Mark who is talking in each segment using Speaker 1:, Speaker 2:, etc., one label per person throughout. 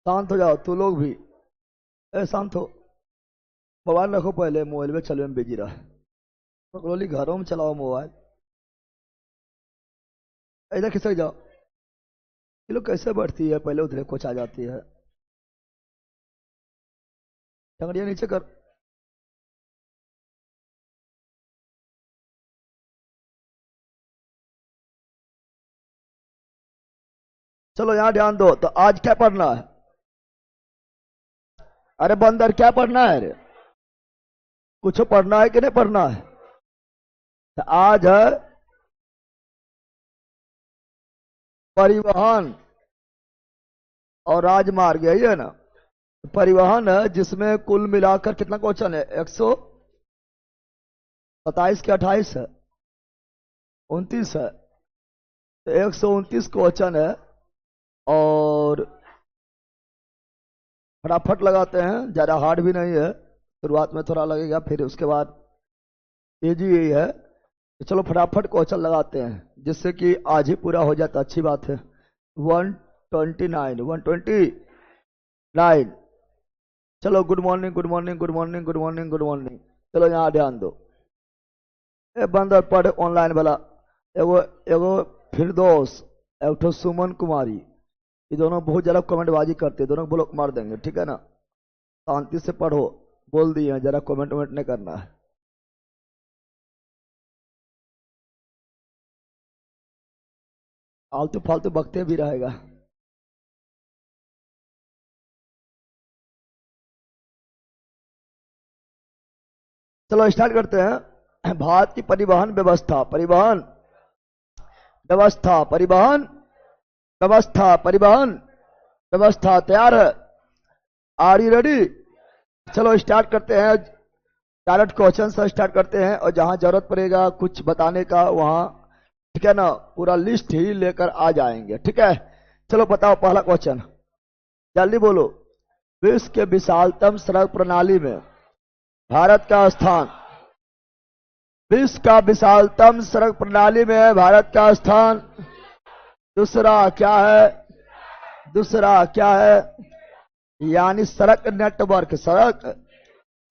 Speaker 1: शांत हो जाओ तू लोग भी। ए शांत हो। मोबाइल रखो पहले, मोबाइल में चलने में बिजी रहा। पकड़ोली घरों में चलाओ मोबाइल। इधर खिसक जाओ। ये लोग कैसे बढ़ती है, पहले उधर कुछ आ जाती है। टंगड़िया नीचे कर। चलो यहाँ ध्यान दो। तो आज क्या पढ़ना है? अरे बंदर क्या पढ़ना है रे? कुछ पढ़ना है कि नहीं पढ़ना है? तो आज है परिवहन और राजमार्ग, यही है ना? परिवहन है जिसमें कुल मिलाकर कितना क्वेश्चन है? 127 के 28 है, 29 है। तो 129 क्वेश्चन है। और फटाफट लगाते हैं, ज्यादा हार्ड भी नहीं है। शुरुआत में थोड़ा लगेगा, फिर उसके बाद इजी ही है। तो चलो फटाफट क्वेश्चन लगाते हैं जिससे कि आज ही पूरा हो जाता। अच्छी बात है। 129 129। चलो good morning good morning good morning good morning good morning. चलो यहाँ ध्यान दो। ए बंदर पढ़ ऑनलाइन वाला। एगो एगो फिरदौस, एक ठो सुमन कुमारी। ये दोनों बहुत ज्यादा कमेंटबाजी करते हैं, दोनों ब्लॉक मार देंगे, ठीक है ना? शांति से पढ़ो। बोल दिए हैं, जरा कमेंट वमेंट नहीं करना है। आलतू फालतू बकते भी रहेगा। चलो स्टार्ट करते हैं। भारत की परिवहन व्यवस्था, परिवहन व्यवस्था, परिवहन व्यवस्था, परिवहन व्यवस्था तैयार है? Are you ready? चलो स्टार्ट करते हैं। डायरेक्ट क्वेश्चन से स्टार्ट करते हैं, और जहां जरूरत पड़ेगा कुछ बताने का वहां, ठीक है ना, पूरा लिस्ट ही लेकर आ जाएंगे, ठीक है? चलो बताओ पहला क्वेश्चन, जल्दी बोलो। विश्व के विशालतम सड़क प्रणाली में भारत का स्थान। विश्व का विशालतम सड़क प्रणाली में भारत का स्थान। दूसरा क्या है? दूसरा क्या है? यानी सड़क नेटवर्क, सड़क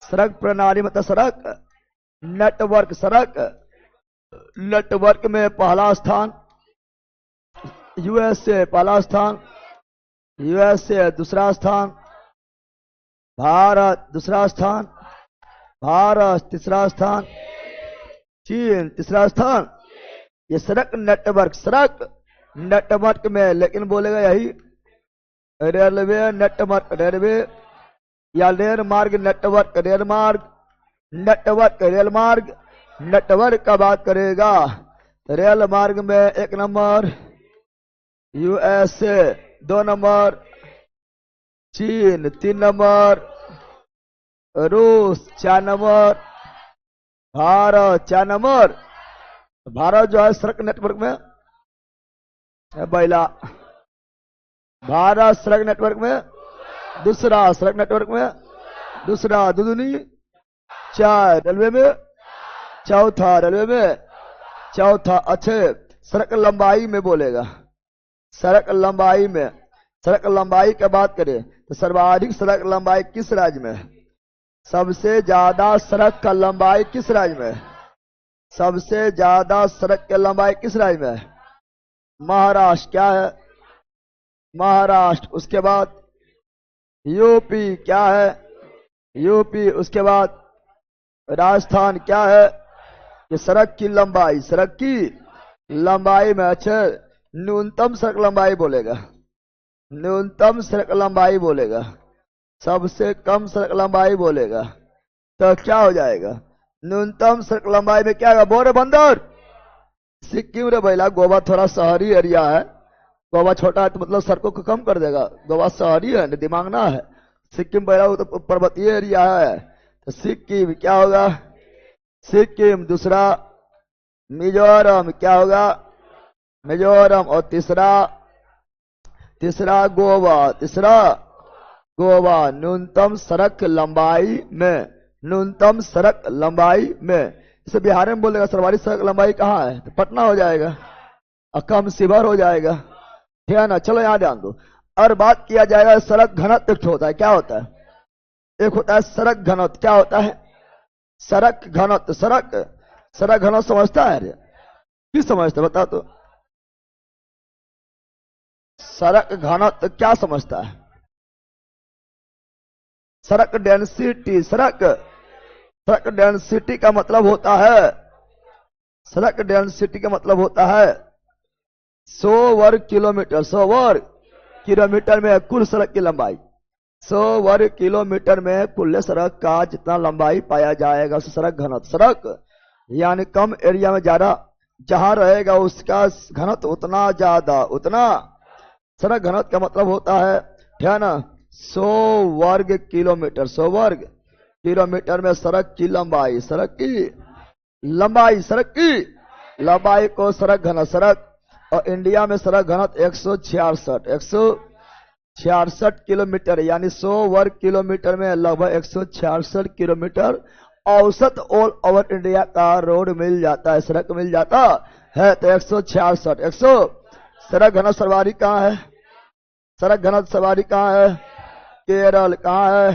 Speaker 1: सड़क प्रणाली मतलब सड़क नेटवर्क, सड़क नेटवर्क में पहला स्थान यूएसए, पहला स्थान यूएसए। दूसरा स्थान भारत, दूसरा स्थान भारत। तीसरा स्थान चीन, तीसरा स्थान। ये सड़क नेटवर्क, सड़क नेटवर्क में, लेकिन बोलेगा यही रेलवे नेटवर्क, रेलवे या रेल मार्ग नेटवर्क, रेल मार्ग नेटवर्क, रेल मार्ग नेटवर्क का बात करेगा। रेल मार्ग में एक नंबर यूएसए, 2 नंबर चीन, 3 नंबर रूस, 4 नंबर भारत, 4 नंबर। भारत जो है सड़क नेटवर्क में बैला, भारत सड़क नेटवर्क में दूसरा, सड़क नेटवर्क में दूसरा, दुदुनी 4, रेलवे में चौथा, रेलवे में चौथा। अच्छे सड़क लंबाई में बोलेगा, सड़क लंबाई में। सड़क लंबाई की बात करें तो सर्वाधिक सड़क लंबाई किस राज्य में है? सबसे ज्यादा सड़क का लंबाई किस राज्य में है? सबसे ज्यादा सड़क की लंबाई किस राज्य में है? महाराष्ट्र। क्या है? महाराष्ट्र। उसके बाद यूपी। क्या है? यूपी। उसके बाद राजस्थान। क्या है? ये सड़क की लंबाई, सड़क की लंबाई में अच्छे न्यूनतम सड़क लंबाई बोलेगा, न्यूनतम सड़क लंबाई बोलेगा, सबसे कम सड़क लंबाई बोलेगा। तो क्या हो जाएगा? न्यूनतम सड़क लंबाई में क्या है? बोरे बंदर सिक्किम रे बैला। गोवा थोड़ा शहरी एरिया है, गोवा छोटा है तो मतलब सड़कों को कम कर देगा। गोवा शहरी है, दिमाग ना है। सिक्किम बैला वो तो पर्वतीय एरिया है। तो सिक्किम क्या होगा? सिक्किम। दूसरा मिजोरम। क्या होगा? मिजोरम। और तीसरा, तीसरा गोवा, तीसरा गोवा। न्यूनतम सड़क लंबाई में, न्यूनतम सड़क लंबाई में। इसे बिहार में बोलेगा सर्वाधिक सड़क लंबाई कहाँ है? तो पटना हो जाएगा, और कम शिवर हो जाएगा, ठीक है ना? चलो यहाँ ध्यान दो। और बात किया जाएगा सड़क घनत्व, एक होता है, क्या होता है? एक होता है सड़क घनत्व। क्या होता है? सड़क घनत्व। सड़क घनत्व समझता है? किस समझता है बता तो? सड़क घनत्व क्या समझता है? सड़क डेंसिटी। सड़क डेंसिटी का मतलब होता है, सड़क डेंसिटी का मतलब होता है 100 वर्ग किलोमीटर। 100 वर्ग किलोमीटर में कुल सड़क की लंबाई। 100 वर्ग किलोमीटर में कुल सड़क का जितना लंबाई पाया जाएगा उसे सड़क घनत्व। सड़क यानी कम एरिया में ज्यादा जहां रहेगा उसका घनत्व उतना ज्यादा, उतना सड़क घनत्व का मतलब होता है, ठीक है ना, 100 वर्ग किलोमीटर। 100 वर्ग किलोमीटर में सड़क की लंबाई, सड़क की लंबाई को सड़क घनत्व। सड़क और इंडिया में सड़क घनत्व 166 किलोमीटर, यानी 100 वर्ग किलोमीटर में लगभग 166 किलोमीटर औसत ऑल ओवर इंडिया का रोड मिल जाता है, सड़क मिल जाता है। तो 166 सड़क घनत्व सर्वाधिक कहाँ है? सड़क घनत्व सर्वाधिक कहाँ है? केरल। कहाँ है?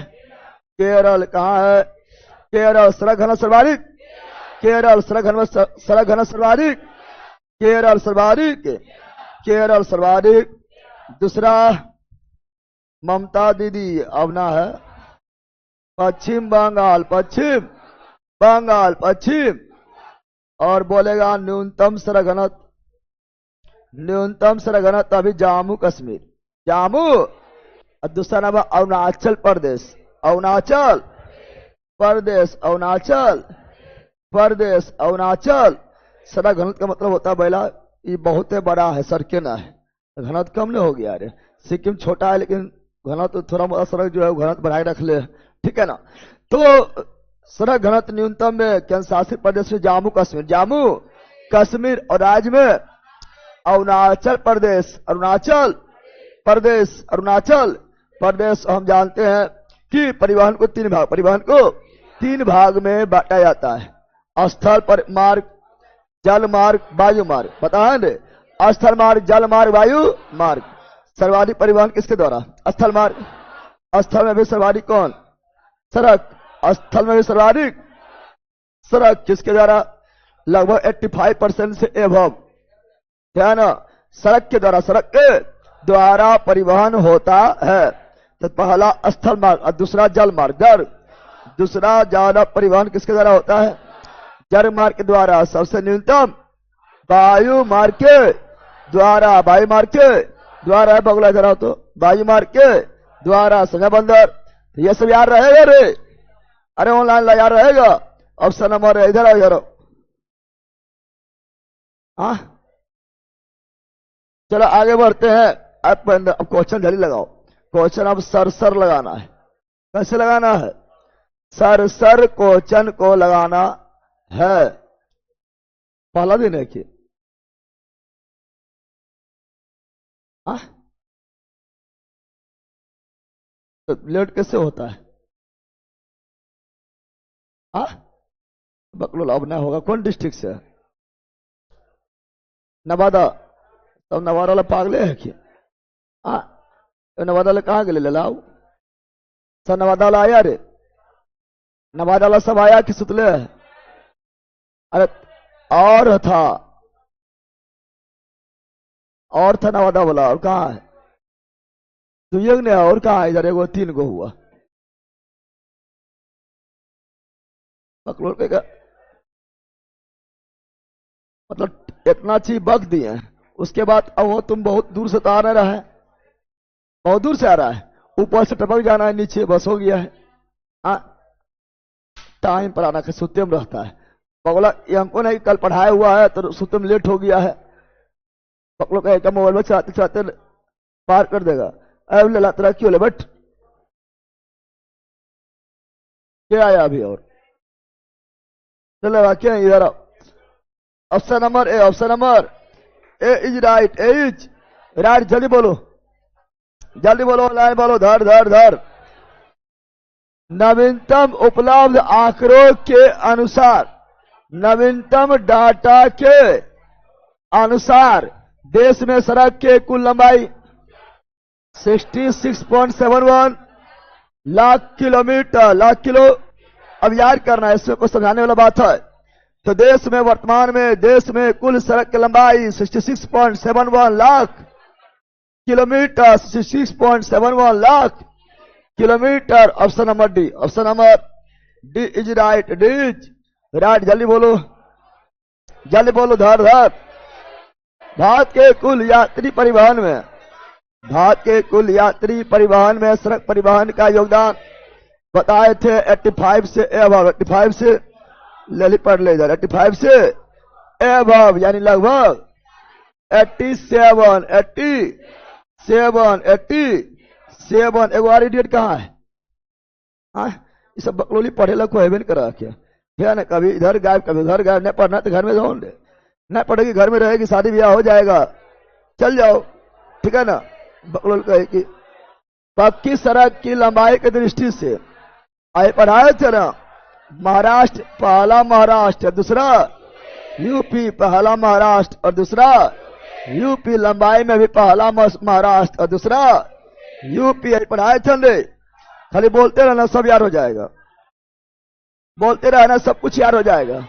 Speaker 1: केरल। कहाँ है? केरल। सड़क घनत्व सर्वाधिक केरल। सड़क घनत्व सर्वाधिक केरल सर्वाधिक। दूसरा ममता दीदी अपना है पश्चिम बंगाल। और बोलेगा न्यूनतम सड़क घनत्व अभी जम्मू कश्मीर, जम्मू। और दूसरा नंबर अरुणाचल प्रदेश। सड़क घनत्व का मतलब होता है बैला ये बहुत बड़ा है, सड़कें ना है, घनत्व कम नहीं हो गया। अरे सिक्किम छोटा है लेकिन घनत्व थोड़ा मोटा सड़क जो है घनत्व बढ़ाए रख ले, ठीक है ना। तो सड़क घनत्व न्यूनतम में केंद्र शासित प्रदेश में जम्मू कश्मीर और राज्य में अरुणाचल प्रदेश। हम जानते हैं कि परिवहन को तीन भाग में बांटा जाता है, स्थल पर मार्ग, जल मार्ग, वायु मार्ग। पता है ना? स्थल मार्ग, जल मार्ग, वायु मार्ग। सर्वाधिक परिवहन किसके द्वारा? स्थल मार्ग। स्थल में भी सर्वाधिक कौन? सड़क। स्थल में भी सर्वाधिक सड़क किसके द्वारा? लगभग 85% से एभव, है ना, सड़क के द्वारा परिवहन होता है। तो पहला स्थल मार्ग और दूसरा जल मार्ग। दूसरा ज्यादा परिवहन किसके द्वारा होता है? जल मार्ग के द्वारा। सबसे न्यूनतम वायु मार्ग के द्वारा है बगुला इधर आओ तो, वायु मार्ग के द्वारा। संजय बंदर तो ये सब याद रहेगा रे? अरे ऑनलाइन याद रहेगा? ऑप्शन नंबर इधर आओ। हाँ चलो आगे बढ़ते हैं। अब क्वेश्चन जल्दी लगाओ। क्वेश्चन अब सर लगाना है। कैसे लगाना है? सर क्वेश्चन को लगाना है। पहला दिन है कि तो लेट कैसे होता है? बकलोल अब नहीं होगा। कौन डिस्ट्रिक्ट से? नवादा। तब नवादा वाला पागले है कि नवादा वाला कहाँ गए ले लाओ? सर नवादा वाला आया रे? नवादा वाला सब आया कि सुतले? अरे और था नवादा वाला। और कहाँ है? तो ये नहीं, और कहाँ है? इधर एगो 3 गो हुआ। बकलोल का मतलब इतना चीज बक दिए हैं। उसके बाद अब वो तुम बहुत दूर से तो आ नहीं रहा है, बहुत दूर से आ रहा है, ऊपर से टपक जाना है, नीचे बस हो गया है। टाइम पर आना, सुते में रहता है पगला। ये हमको नहीं कल पढ़ाया हुआ है तो सुते में लेट हो गया है। पकड़ो का मोबाइल में चलाते चलाते पार कर देगा। अब ले लाता क्यों ले बट क्या आया अभी? और चलेगा क्या? इधर option number A is right. A is right. जल्दी बोलो लाइन बोलो। धर नवीनतम उपलब्ध आंकड़ों के अनुसार, नवीनतम डाटा के अनुसार देश में सड़क के कुल लंबाई 66.71 लाख किलोमीटर, लाख किलो। अब याद करना है, इसमें कुछ समझाने वाला बात है। तो देश में वर्तमान में देश में कुल सड़क की लंबाई 66.71 lakh kilometre, 66.71 lakh kilometre. Option number D, option number D is right, D is right. जल्दी बोलो, जल्दी बोलो, धर धर। भारत के कुल यात्री परिवहन में, भारत के कुल यात्री परिवहन में सड़क परिवहन का योगदान बताए थे 85 से एबव, 85 से ले पढ़ ले इधर, 85 से एबव यानी लगभग 87, 87। एगो और इडियट कहाँ है? ये सब बकलोली पढ़े लग को हेबे करा क्या है ना, कभी इधर गायब कभी उधर गायब। नहीं पढ़ना तो घर में जाओ, नहीं पढ़ेगी घर में रहेगी, शादी ब्याह हो जाएगा, चल जाओ, ठीक है ना। बकलोल कहे कि पक्की सड़क की लंबाई की दृष्टि से आए पढ़ाए थे ना, महाराष्ट्र पहला, महाराष्ट्र दूसरा, यूपी पहला महाराष्ट्र और दूसरा यूपी, लंबाई में भी पहला महाराष्ट्र और दूसरा यूपी। आए पढ़ाए थे, खाली बोलते रहना सब याद हो जाएगा, बोलते रहना सब कुछ याद हो जाएगा।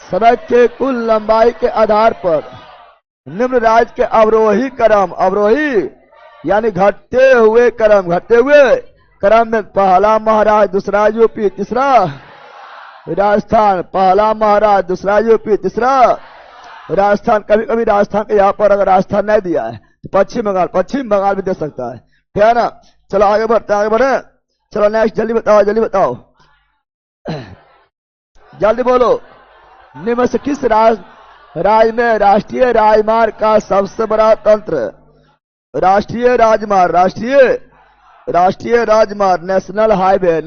Speaker 1: सड़क के कुल लंबाई के आधार पर निम्न राज्य के अवरोही क्रम, अवरोही यानी घटते हुए क्रम, घटते हुए क्रम में पहला महाराष्ट्र दूसरा यूपी तीसरा राजस्थान, पहला महाराष्ट्र दूसरा यूपी तीसरा राजस्थान। कभी कभी राजस्थान के यहाँ पर अगर राजस्थान नहीं दिया है तो पश्चिम बंगाल, पश्चिम बंगाल भी दे सकता है, ठीक है ना। चलो आगे बढ़ते, आगे बढ़े। चलो नेक्स्ट, जल्दी बताओ, जल्दी बताओ, जल्दी बोलो। निम्न से किस राज्य में राष्ट्रीय राजमार्ग का सबसे बड़ा तंत्र? राष्ट्रीय राजमार्ग, राष्ट्रीय राजमार्ग, नेशनल हाईवे,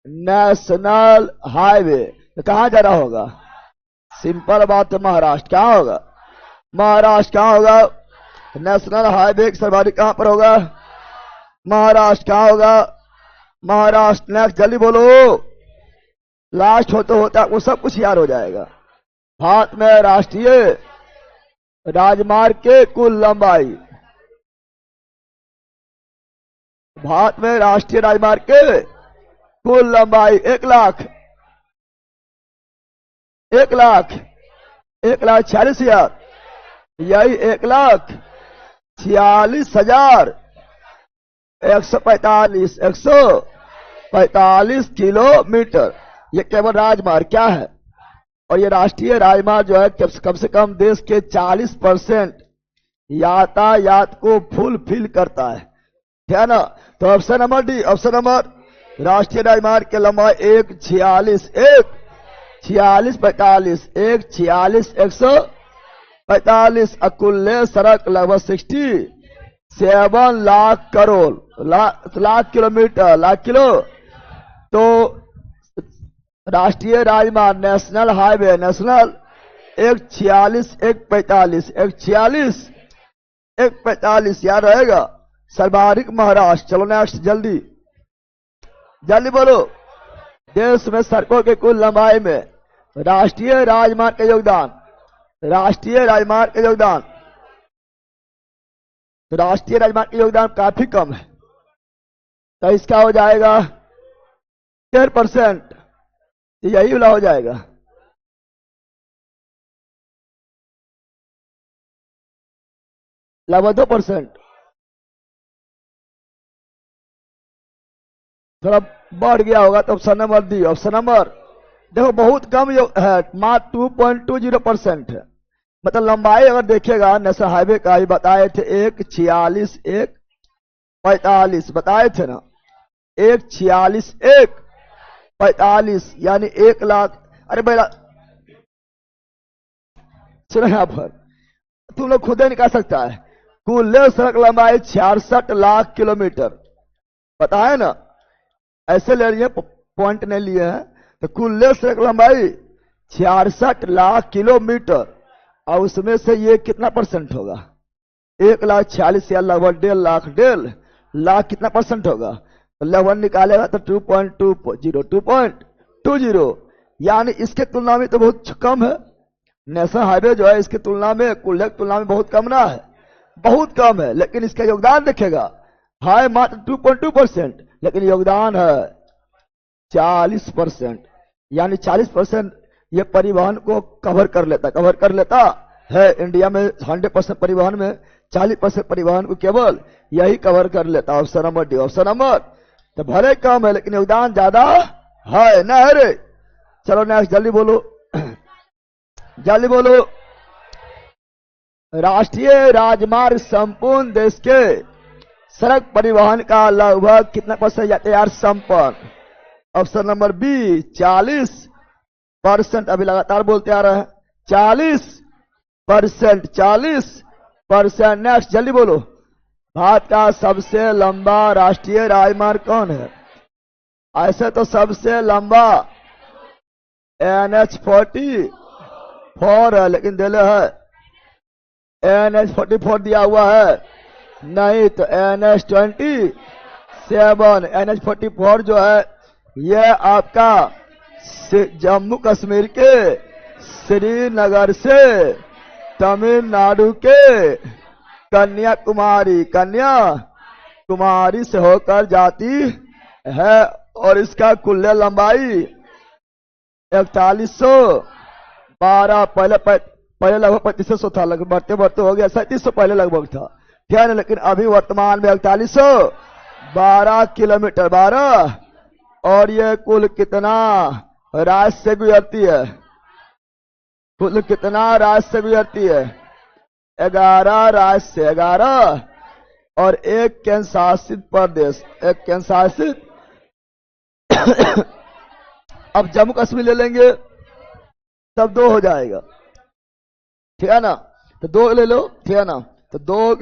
Speaker 1: नेशनल हाईवे तो कहां जा रहा होगा? सिंपल बात है, महाराष्ट्र। क्या होगा? महाराष्ट्र। कहां होगा? नेशनल हाईवे सर्वाधिक कहां पर होगा? महाराष्ट्र। कहां होगा? महाराष्ट्र। नेक्स्ट, जल्दी बोलो, लास्ट होता वो सब कुछ याद हो जाएगा। भारत में राष्ट्रीय राजमार्ग के कुल लंबाई, भारत में राष्ट्रीय राजमार्ग के कुल लंबाई 1,46,000, यही 1,46,145 किलोमीटर। ये केवल राजमार्ग क्या है? और ये राष्ट्रीय राजमार्ग जो है कम से कम देश के 40% यातायात को फुलफिल करता है, ठीक है ना। तो option number D, option number राष्ट्रीय राजमार्ग की लंबाई 1,46,145 अकुल्य सड़क लगभग 67 लाख करोड़ लाख किलोमीटर, लाख किलो। तो राष्ट्रीय राजमार्ग, नेशनल हाईवे, नेशनल 1,46,145 याद रहेगा। सर्वाधिक महाराष्ट्र। चलो नेक्स्ट, जल्दी जल्दी बोलो। देश में सड़कों के कुल लंबाई में राष्ट्रीय राजमार्ग का योगदान, राष्ट्रीय राजमार्ग का योगदान, तो राष्ट्रीय राजमार्ग का योगदान काफी कम है, तो इसका हो जाएगा 10%, यही वाला हो जाएगा। लगभग 2%, थोड़ा बढ़ गया होगा तो option number D, option number. देखो बहुत कम है, मात्र 2.20% है। मतलब लंबाई अगर देखेगा नेशनल हाईवे का ही बताए थे 1,46,145 बताए थे ना, 1,46,145 यानी 1,00,000। अरे भाई सुनो यहां पर, तुम लोग खुद ही निकाल सकता है। कुल सड़क लंबाई 66 लाख किलोमीटर बताए ना, ऐसे ले लिए पॉइंट नहीं लिए हैं। तो कुल सड़क लंबाई 66 लाख किलोमीटर, और उसमें से ये कितना परसेंट होगा? 1,46,000 या लगभग 1.5 लाख कितना परसेंट होगा? तो लगभग निकालेगा तो 2.20 यानी इसके तुलना में तो बहुत कम है। नेशनल हाईवे जो है इसकी तुलना में, कुल की तुलना में बहुत कम ना है। बहुत कम है, लेकिन इसका योगदान देखेगा है मात्र 2.2%, लेकिन योगदान है 40%, यानी 40% ये परिवहन को कवर कर लेता है। इंडिया में 100% परिवहन में 40% परिवहन को केवल यही कवर कर लेता। Option number D. Option number तो भले कम है लेकिन योगदान ज्यादा है ना है रे। चलो नेक्स्ट, जल्दी बोलो जल्दी बोलो। राष्ट्रीय राजमार्ग संपूर्ण देश के सड़क परिवहन का लगभग कितना % यातायात संपन्न? Option number B 40%। अभी लगातार बोलते आ रहे हैं 40%, 40%। नेक्स्ट जल्दी बोलो। भारत का सबसे लंबा राष्ट्रीय राजमार्ग कौन है? ऐसे तो सबसे लंबा NH44 है, लेकिन दिले है NH44 दिया हुआ है, नहीं तो NH27। NH44 जो है ये आपका जम्मू कश्मीर के श्रीनगर से तमिलनाडु के कन्याकुमारी से होकर जाती है और इसका कुल लंबाई 4112। पहले लगभग 3500 था, लगभग बढ़ते बढ़ते हो गया 3700 पहले लगभग था, ठीक है, लेकिन अभी वर्तमान में 4112 किलोमीटर 12। और ये कुल कितना राज्य से गुजरती है? कुल कितना राज्य से गुजरती है? 11 राज्य से 11 और एक केंद्र शासित प्रदेश, एक केंद्र शासित अब जम्मू कश्मीर ले लेंगे तब 2 हो जाएगा, ठीक है ना, तो 2 ले लो, ठीक है ना, तो 2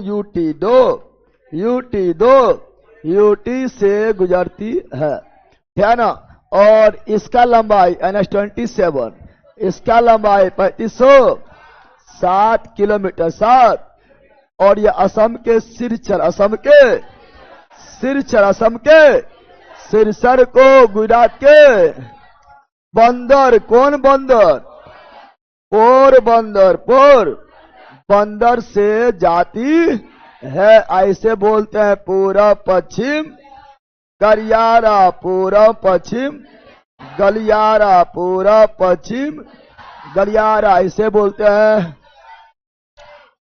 Speaker 1: यूटी से गुजरती है, ठीक है ना। और इसका लंबाई NH27, इसका लंबाई 3560 किलोमीटर 7। और ये असम के सिरसर को गुजरात के बंदर, कौन बंदर? पोरबंदर से जाती है। ऐसे बोलते हैं पूर्व पश्चिम गलियारा, पूर्व पश्चिम गलियारा, ऐसे बोलते हैं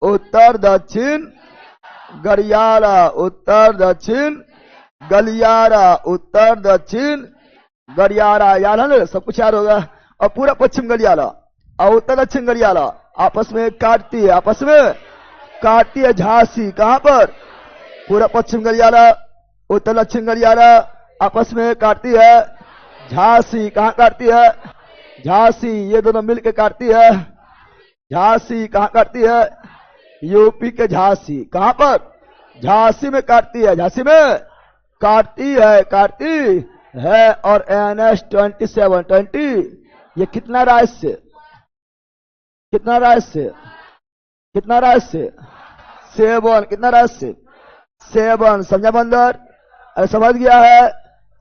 Speaker 1: उत्तर दक्षिण गलियारा, याद है ना, सब कुछ याद होगा। और पूरा पश्चिम गलियारा और उत्तर दक्षिण गलियारा आपस में काटती है झांसी। कहां पर? पूरा पश्चिम गलियारा उत्तर दक्षिण गलियारा आपस में काटती है झांसी। कहां काटती है? झांसी। ये दोनों मिलकर काटती है झांसी। कहां काटती है? यूपी के झांसी। कहां पर? झांसी में काटती है, झांसी में काटती है। और NH27 ये कितना राज्य से? कितना राज्य से? 7। कितना राज्य से? 7। समझा बंदर? अरे समझ गया है,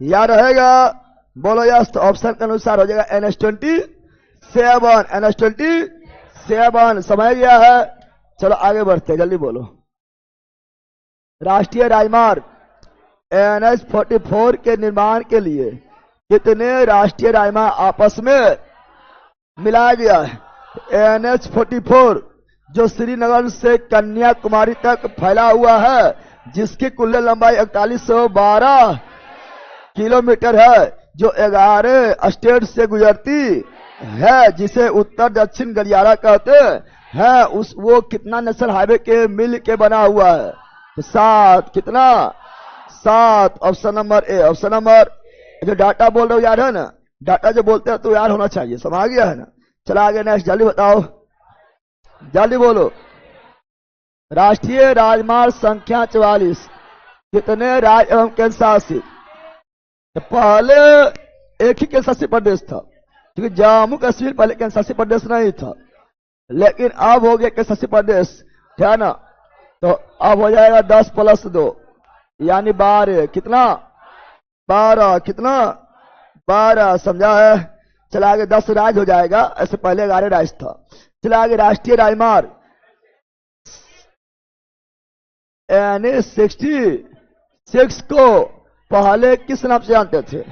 Speaker 1: याद रहेगा? बोलो यस। तो ऑप्शन के अनुसार हो जाएगा NH27। समझ गया है? चलो आगे बढ़ते, जल्दी बोलो। राष्ट्रीय राजमार्ग NH44 के निर्माण के लिए कितने राष्ट्रीय राजमार्ग आपस में मिलाया गया है? NH44 जो श्रीनगर से कन्याकुमारी तक फैला हुआ है, जिसकी कुल लंबाई 4112 किलोमीटर है, जो 11 स्टेट से गुजरती है, जिसे उत्तर दक्षिण गलियारा कहते हैं, वो कितना नेशनल हाईवे के मिल के बना हुआ है? तो 7। कितना? 7। Option number A. Option number जो डाटा बोल रहे हो याद है ना, डाटा जो बोलते हैं तो याद होना चाहिए, समझ गया है ना। चला आगे नेक्स्ट, जल्दी बताओ, जल्दी बोलो। राष्ट्रीय राजमार्ग संख्या 44 कितने राज्य एवं केंद्र शासित? पहले एक ही केंद्र शासित प्रदेश था, क्योंकि जम्मू कश्मीर पहले केंद्र शासित प्रदेश नहीं था, लेकिन अब हो गया केंद्र शासित प्रदेश, ठीक है ना। तो अब हो जाएगा 10+2 यानी 12। कितना? 12। कितना? 12। समझा है? चला आगे 10 राज्य हो जाएगा, ऐसे पहले 11 राज्य था। चला आगे राष्ट्रीय राजमार्ग NH-66 को पहले किस नाम से जानते थे?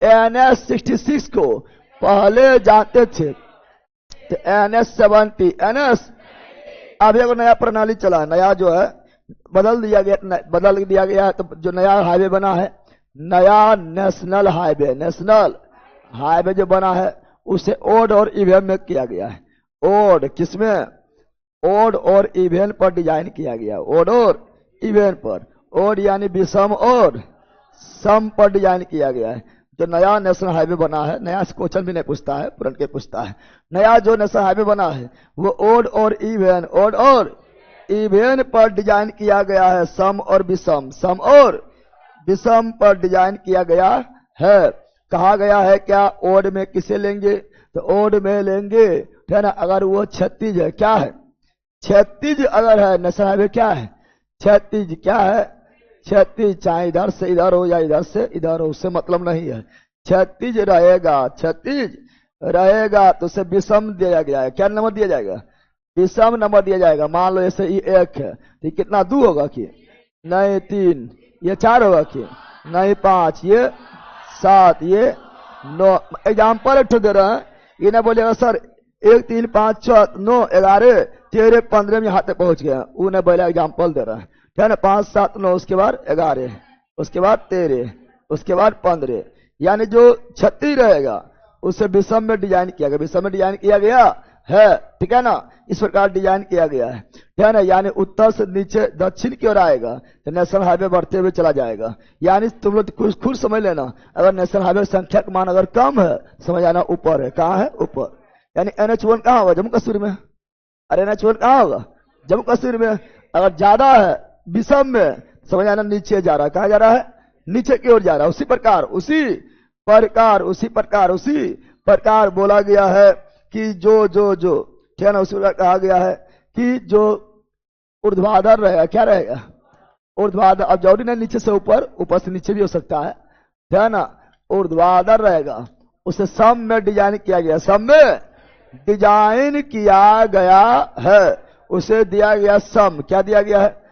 Speaker 1: NH-66 को पहले जानते थे तो NH-70 अब एक नया प्रणाली चला, नया जो है बदल दिया गया है। तो जो नया हाईवे बना है, नया नेशनल हाईवे जो बना है उसे ओड और इवेन में किया गया है। ओड किसमें? ओड और इवेन पर डिजाइन किया गया। ओड और इवेन पर, ओड यानी विषम और सम पर डिजाइन किया गया है। जो नया नेशनल हाईवे बना है, नया से क्वेश्चन भी नहीं पूछता है, पुरान के पूछता है। नया जो नेशनल हाईवे बना है वो ओड और इवेन पर डिजाइन किया गया है। सम और विषम पर डिजाइन किया गया है। कहा गया है क्या? ओड में किसे लेंगे? तो ओड में लेंगे, है ना, अगर वो 36 है। क्या है? 36 अगर है नेशनल हाईवे, क्या है? 36 क्या है? 36 चाहे इधर से इधर हो या इधर से इधर हो, उससे मतलब नहीं है। 36 रहेगा तो उसे विषम दिया गया है। क्या नंबर दिया जाएगा? विषम नंबर दिया जाएगा। मान लो ऐसे ये 1 है तो कितना 2 होगा कि नहीं 3, ये 4 होगा कि नहीं 5, ये 7, ये 9। एग्जाम्पल एक दे रहे हैं, ये ना बोलेगा सर 1 3 5 6 9 11 13 15 में हाथ पहुंच गया, उन्हें बोले एग्जाम्पल दे रहा है ना। 5 7 9, उसके बाद 11, उसके बाद 13, उसके बाद 15, यानी जो 36 रहेगा उसे विषम में डिजाइन किया गया। विषम में डिजाइन किया गया है, ठीक है ना। इस प्रकार डिजाइन किया गया है ना। यानी उत्तर से नीचे दक्षिण की ओर आएगा तो नेशनल हाईवे बढ़ते हुए चला जाएगा। यानी तुम लोग खुद समझ लेना, अगर नेशनल हाईवे संख्या का मान अगर कम है, समझ आना ऊपर है। कहाँ है? ऊपर। यानी NH1 कहाँ होगा? जम्मू कश्मीर में। अरे NH1 कहाँ होगा? जम्मू कश्मीर में। अगर ज्यादा है विषम में, समझ आना नीचे जा रहा है। कहाँ जा रहा है? नीचे की ओर जा रहा है। उसी प्रकार बोला गया है कि जो ठीक है ना, उसी प्रकार कहा गया है कि जो ऊर्ध्वाधर रहेगा, क्या रहेगा? ऊर्ध्वाधर। अब जरूरी नहीं नीचे से ऊपर से नीचे भी हो सकता है, ठीक है ना। ऊर्ध्वाधर रहेगा, उसे सम में डिजाइन किया गया। सम में डिजाइन किया गया है, उसे दिया गया सम। क्या दिया गया है?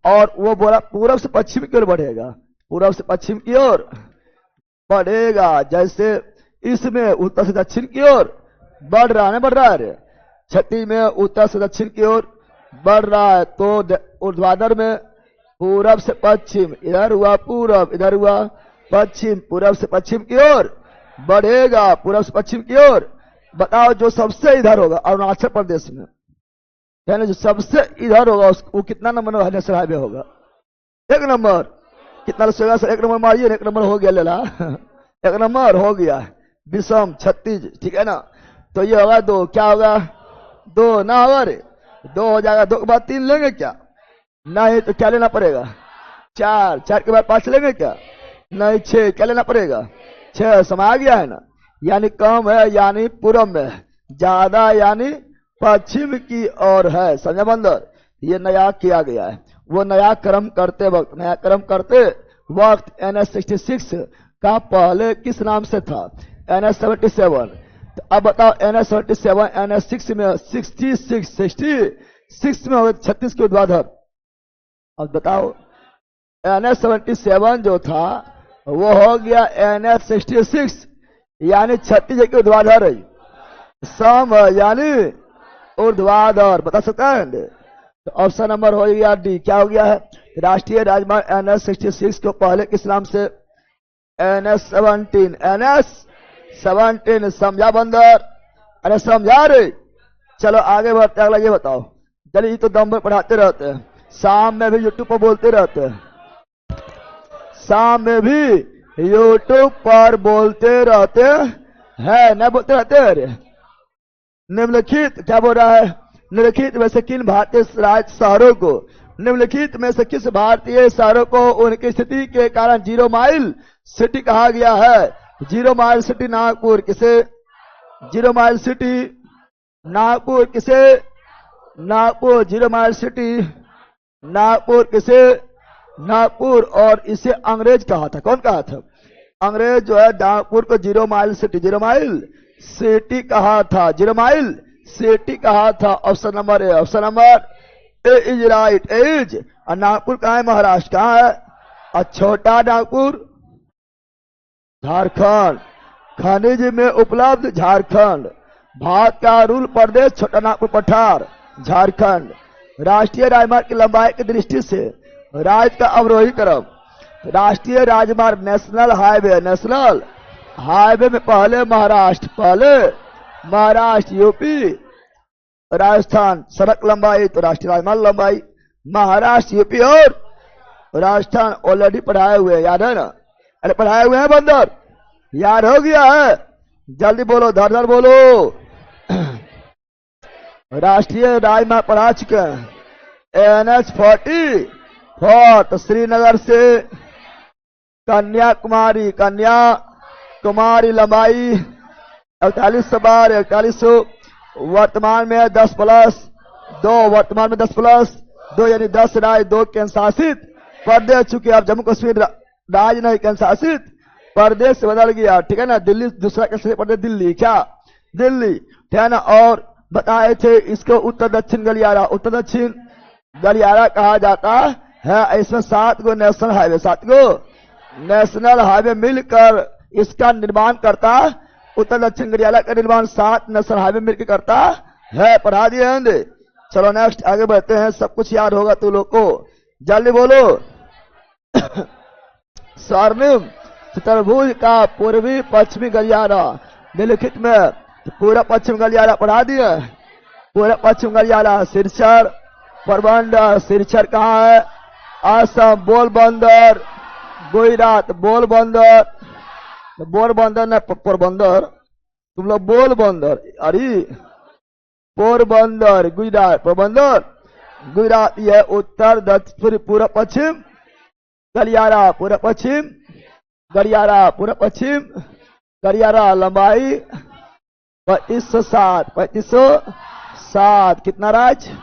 Speaker 1: और वो बोला पूरब से पश्चिम की ओर बढ़ेगा, पूरब से पश्चिम की ओर बढ़ेगा। जैसे इसमें उत्तर से दक्षिण की ओर बढ़ रहा है। 36 में उत्तर से दक्षिण की ओर बढ़ रहा है, तो ऊर्ध्वाधर में पूरब से पश्चिम, इधर हुआ पूरब, इधर हुआ पश्चिम, पूरब से पश्चिम की ओर बढ़ेगा, पूरब से पश्चिम की ओर। बताओ जो सबसे इधर होगा अरुणाचल प्रदेश में, यानी जो सबसे इधर होगा वो कितना नंबर नेशनल हाईवे होगा? 1 नंबर। कितना लगेगा सर? 1 नंबर मारिए, 1 नंबर हो गया लेला। 1 नंबर हो गया विषम 36, ठीक है ना। तो ये होगा 2, क्या होगा? 2 ना होगा रे, 2 हो जाएगा। 2 के बाद 3 लेंगे क्या? नहीं, तो क्या लेना पड़ेगा? 4, 4 के बाद 5 लेंगे क्या? नहीं, 6, क्या लेना पड़ेगा? 6। समा गया है ना। यानी कम है यानी पूरब में, ज्यादा यानी पश्चिम की ओर है। समझा बंदर? ये नया किया गया है। वो नया क्रम करते वक्त NH-66 का पहले किस नाम से था? NH-77। तो अब बताओ NH-77 NH-6 में 66 में हो 36 के ऊर्ध्वाधर। अब बताओ NH-77 जो था वो हो गया NH-66, यानी 36 के ऊर्ध्वाधर है। सम यानी ऊर्ध्वाधर, बता सकता है? तो ऑप्शन नंबर हो गया डी। क्या हो गया है? राष्ट्रीय राजमार्ग NH-66 को पहले किस नाम से? NH-17। समझा बंदर? अरे समझा रे। चलो आगे बढ़ते, अगला ये बताओ। चलिए, तो दम पर पढ़ाते रहते हैं, शाम में भी यूट्यूब पर बोलते रहते हैं, शाम में भी यूट्यूब पर बोलते रहते हैं, न बोलते रहते हैं। निम्नलिखित क्या बोल रहा है? निम्नलिखित में से किन भारतीय राज्य शहरों को, निम्नलिखित में से किस भारतीय शहरों को उनकी स्थिति के कारण 0 माइल सिटी कहा गया है? 0 माइल सिटी नागपुर। किसे 0 माइल सिटी? नागपुर। किसे? Nagpur 0 mile city Nagpur. किसे? नागपुर। और इसे अंग्रेज कहा था। कौन कहा था? अंग्रेज जो है नागपुर को 0 माइल सिटी कहा था। 0 माइल सिटी कहा था? Option number A. Option number A is right, is. और नागपुर कहाँ है? महाराष्ट्र। कहाँ है? और छोटा नागपुर झारखंड। खनिज में उपलब्ध झारखंड। भारत का रूल प्रदेश छोटा नागपुर पठार झारखंड। राष्ट्रीय राजमार्ग की लंबाई की दृष्टि से राज्य का अवरोही क्रम। राष्ट्रीय राजमार्ग नेशनल हाईवे, नेशनल हाईवे में पहले महाराष्ट्र, यूपी, राजस्थान। सड़क लंबाई तो राष्ट्रीय राजमार्ग लंबाई महाराष्ट्र, यूपी और राजस्थान ऑलरेडी पढ़ाए हुए हैं, याद है ना? अरे पढ़ाए हुए हैं बंदर, याद हो गया है? जल्दी बोलो, धर धर बोलो। राष्ट्रीय राजमार्ग पढ़ा चुके हैं। NH-44 तो श्रीनगर से कन्याकुमारी लंबाई 4800 बार 4100। वर्तमान में 10+2 यानी 10 राज्य 2 केंद्र शासित प्रदेश। चुके अब जम्मू कश्मीर राज्य नहीं केंद्र शासित प्रदेश से बदल गया, ठीक है ना? दिल्ली दूसरा केंद्र प्रदेश दिल्ली, क्या दिल्ली, ठीक है ना? और बताए थे इसको उत्तर दक्षिण गलियारा, उत्तर दक्षिण गलियारा कहा जाता है। इसमें 7 गो नेशनल हाईवे, 7 गो नेशनल हाईवे मिलकर इसका निर्माण करता। उत्तर दक्षिण गलियारा का निर्माण 7 नेशनल हाईवे मिलकर करता है। पढ़ा दिए हैं। चलो नेक्स्ट आगे बढ़ते हैं। सब कुछ याद होगा तू लोग को, जल्दी बोलो। स्वर्णिम चतुर्भुज का पूर्वी पश्चिमी गलियारा निम्नलिखित में पूरा पश्चिम गलियारा पढ़ा दिए। पूरा पश्चिम गलियारा सिरसर पोरबंदर। सिरसर कहाँ है? असम। बोलबंदर गुजरात। बोलबंदर न पोरबंदर, तुम लोग बोलबंदर। अरे पोरबंदर गुजरात, पोरबंदर गुजरात। यह उत्तर दक्षिण पूरा पश्चिम गलियारा, पूरा पश्चिम गलियारा, पूरा पश्चिम गलियारा लंबाई 3507। कितना राज्य?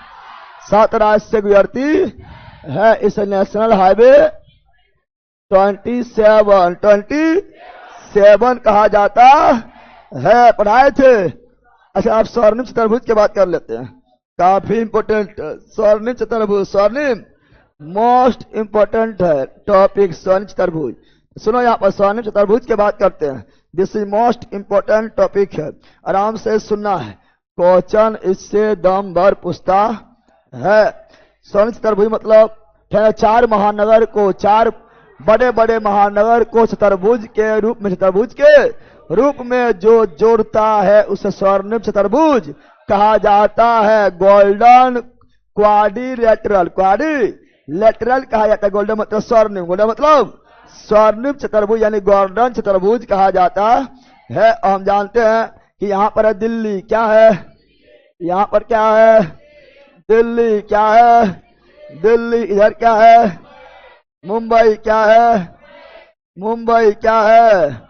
Speaker 1: 7 राज्य से गुजरती है। इस नेशनल हाईवे 27 कहा जाता है। पढ़ाए थे। अच्छा, आप स्वर्णिम चतुर्भुज की बात कर लेते हैं, काफी इंपोर्टेंट। स्वर्णिम चतुर्भुज, स्वर्णिम मोस्ट इंपोर्टेंट है टॉपिक। स्वर्णिम चतुर्भुज सुनो, यहाँ पर स्वर्णिम चतुर्भुज की बात करते हैं। This is most important topic है, आराम से सुनना है। क्वेश्चन इससे दम भर पूछता है। स्वर्णिम चतुर्भुज मतलब 4 महानगर को, 4 बड़े बड़े महानगर को चतुर्भुज के रूप में जो जोड़ता है उसे स्वर्णिम चतुर्भुज कहा जाता है। गोल्डन क्वाड्रिलेटरल कहा जाता है। गोल्डन मतलब स्वर्णिम, गोल्डन मतलब स्वर्णिम चतुर्भुज यानी गोल्डन चतुर्भुज कहा जाता है। और हम जानते हैं कि यहाँ पर है दिल्ली, क्या है? यहाँ पर क्या है? दिल्ली, क्या है? दिल्ली। इधर क्या है? मुंबई, क्या है? मुंबई, क्या है?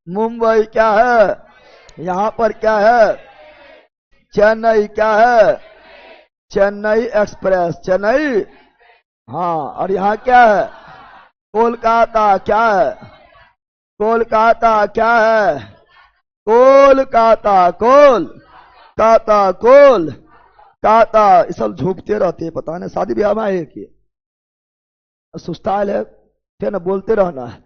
Speaker 1: मुंबई, क्या है? यहाँ पर क्या है? चेन्नई, क्या है? चेन्नई एक्सप्रेस, चेन्नई। हाँ, और यहाँ क्या है? कोलकाता, क्या है? कोलकाता, क्या है? कोलकाता। ये सब झूठते रहते हैं, पता नहीं शादी ब्याह में आए कि सुस्ताइल है, ठीक है ना? बोलते रहना है।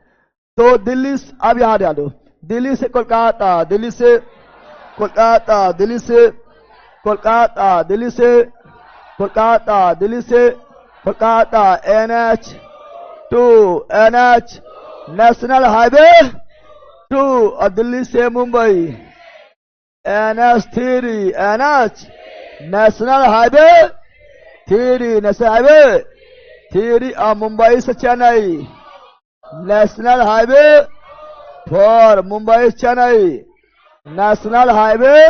Speaker 1: तो दिल्ली, अब यहाँ डालो, दिल्ली से कोलकाता, दिल्ली से कोलकाता, दिल्ली से कोलकाता, दिल्ली से कोलकाता, दिल्ली से कोलकाता। NH-2 national highway 2। और दिल्ली से मुंबई NH नेशनल हाईवे 3 और मुंबई से चेन्नई नेशनल हाईवे 4। मुंबई से चेन्नई नेशनल हाईवे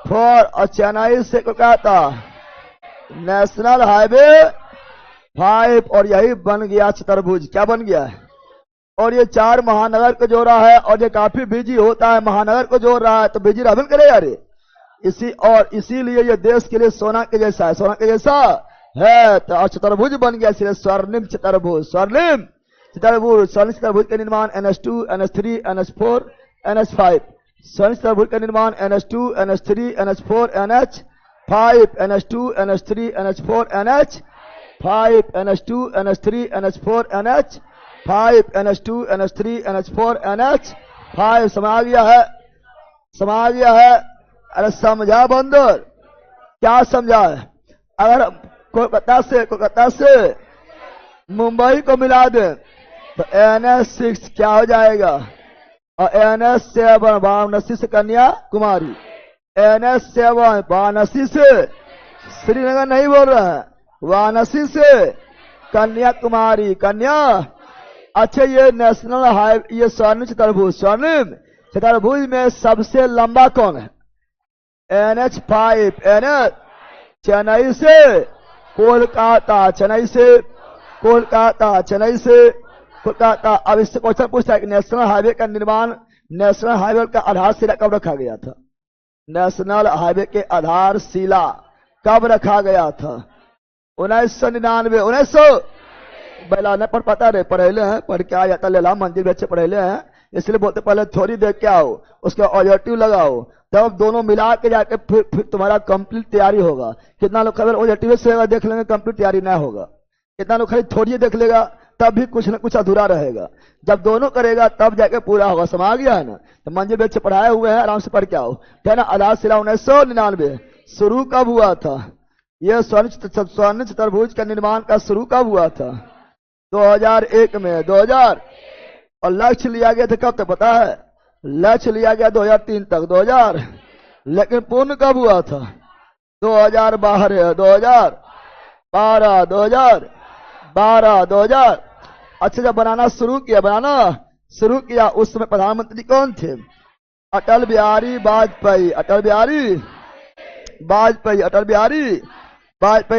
Speaker 1: 4 और चेन्नई से कोलकाता नेशनल हाईवे 5। और यही बन गया चतुर्भुज। क्या बन गया है? और ये 4 महानगर को जोड़ रहा है। और ये काफी बिजी होता है, महानगर को जोड़ रहा है तो बिजी रहन करे यार। इसीलिए ये देश के लिए सोना के जैसा है, सोना के जैसा है। तो चतुर्भुज बन गया, इसलिए स्वर्णिम चतुर्भुज। स्वर्णिम चतुर्भुज के निर्माण NH-2 NH-3 NH-4 NH-5 स्वर्ण चतुर्भुज का निर्माण NH2 NH3 NH4 NH5 NH2 NH3 NH4 NH5 NH2 NH3 NH4 NH5 NH2 NH3 NH4 NH5 समझ गया है? समझ गया है? अरे समझा बंदर, क्या समझा है? अगर कोलकाता से मुंबई को मिला दे तो NH6 क्या हो जाएगा? और NH7 वाराणसी से कन्याकुमारी, NH7 वाराणसी से श्रीनगर नहीं बोल रहा है, वाराणसी से कन्याकुमारी अच्छा ये नेशनल हाईवे, ये स्वर्णिम चतुर्भुज में सबसे लंबा कौन है? NH5 चेन्नई से कोलकाता, कोलकाता। अब इससे क्वेश्चन पूछता है कि नेशनल हाईवे का निर्माण, नेशनल हाईवे का आधारशिला कब रखा गया था? नेशनल हाईवे के आधारशिला कब रखा गया था? 1999, 1900 बैला न पढ़ पाता रे, पढ़ेले हैं, पढ़ के आ जाता लेला, मंदिर बच्चे पढ़ेले हैं, इसलिए बोलते पहले थोड़ी देख के आओ, उसका ऑब्जेक्टिव लगाओ, तब दोनों मिला के जाके फिर तुम्हारा कंप्लीट तैयारी होगा। कितना लोग खबर ऑब्जेक्टिव से देख लेंगे, कंप्लीट तैयारी ना होगा। कितना लोग खाली थोड़ी देख लेगा, तब भी कुछ न कुछ अधूरा रहेगा। जब दोनों करेगा तब जाके पूरा होगा। समझ गया है ना? तो मंजिल बच्चे पढ़ाए हुए हैं, आराम से पढ़ के आओ, है ना? आधारशिला 1999 शुरू कब हुआ था? यह स्वर्ण चतुर्भुज का निर्माण का शुरू कब हुआ था? 2001 में। 2000 और लक्ष्य लिया गया था कब तक पता है? लक्ष्य लिया गया 2003 तक, 2000, लेकिन पूर्ण कब हुआ था? 2012, 2012। अच्छा, जब बनाना शुरू किया उस समय प्रधानमंत्री कौन थे? अटल बिहारी वाजपेयी।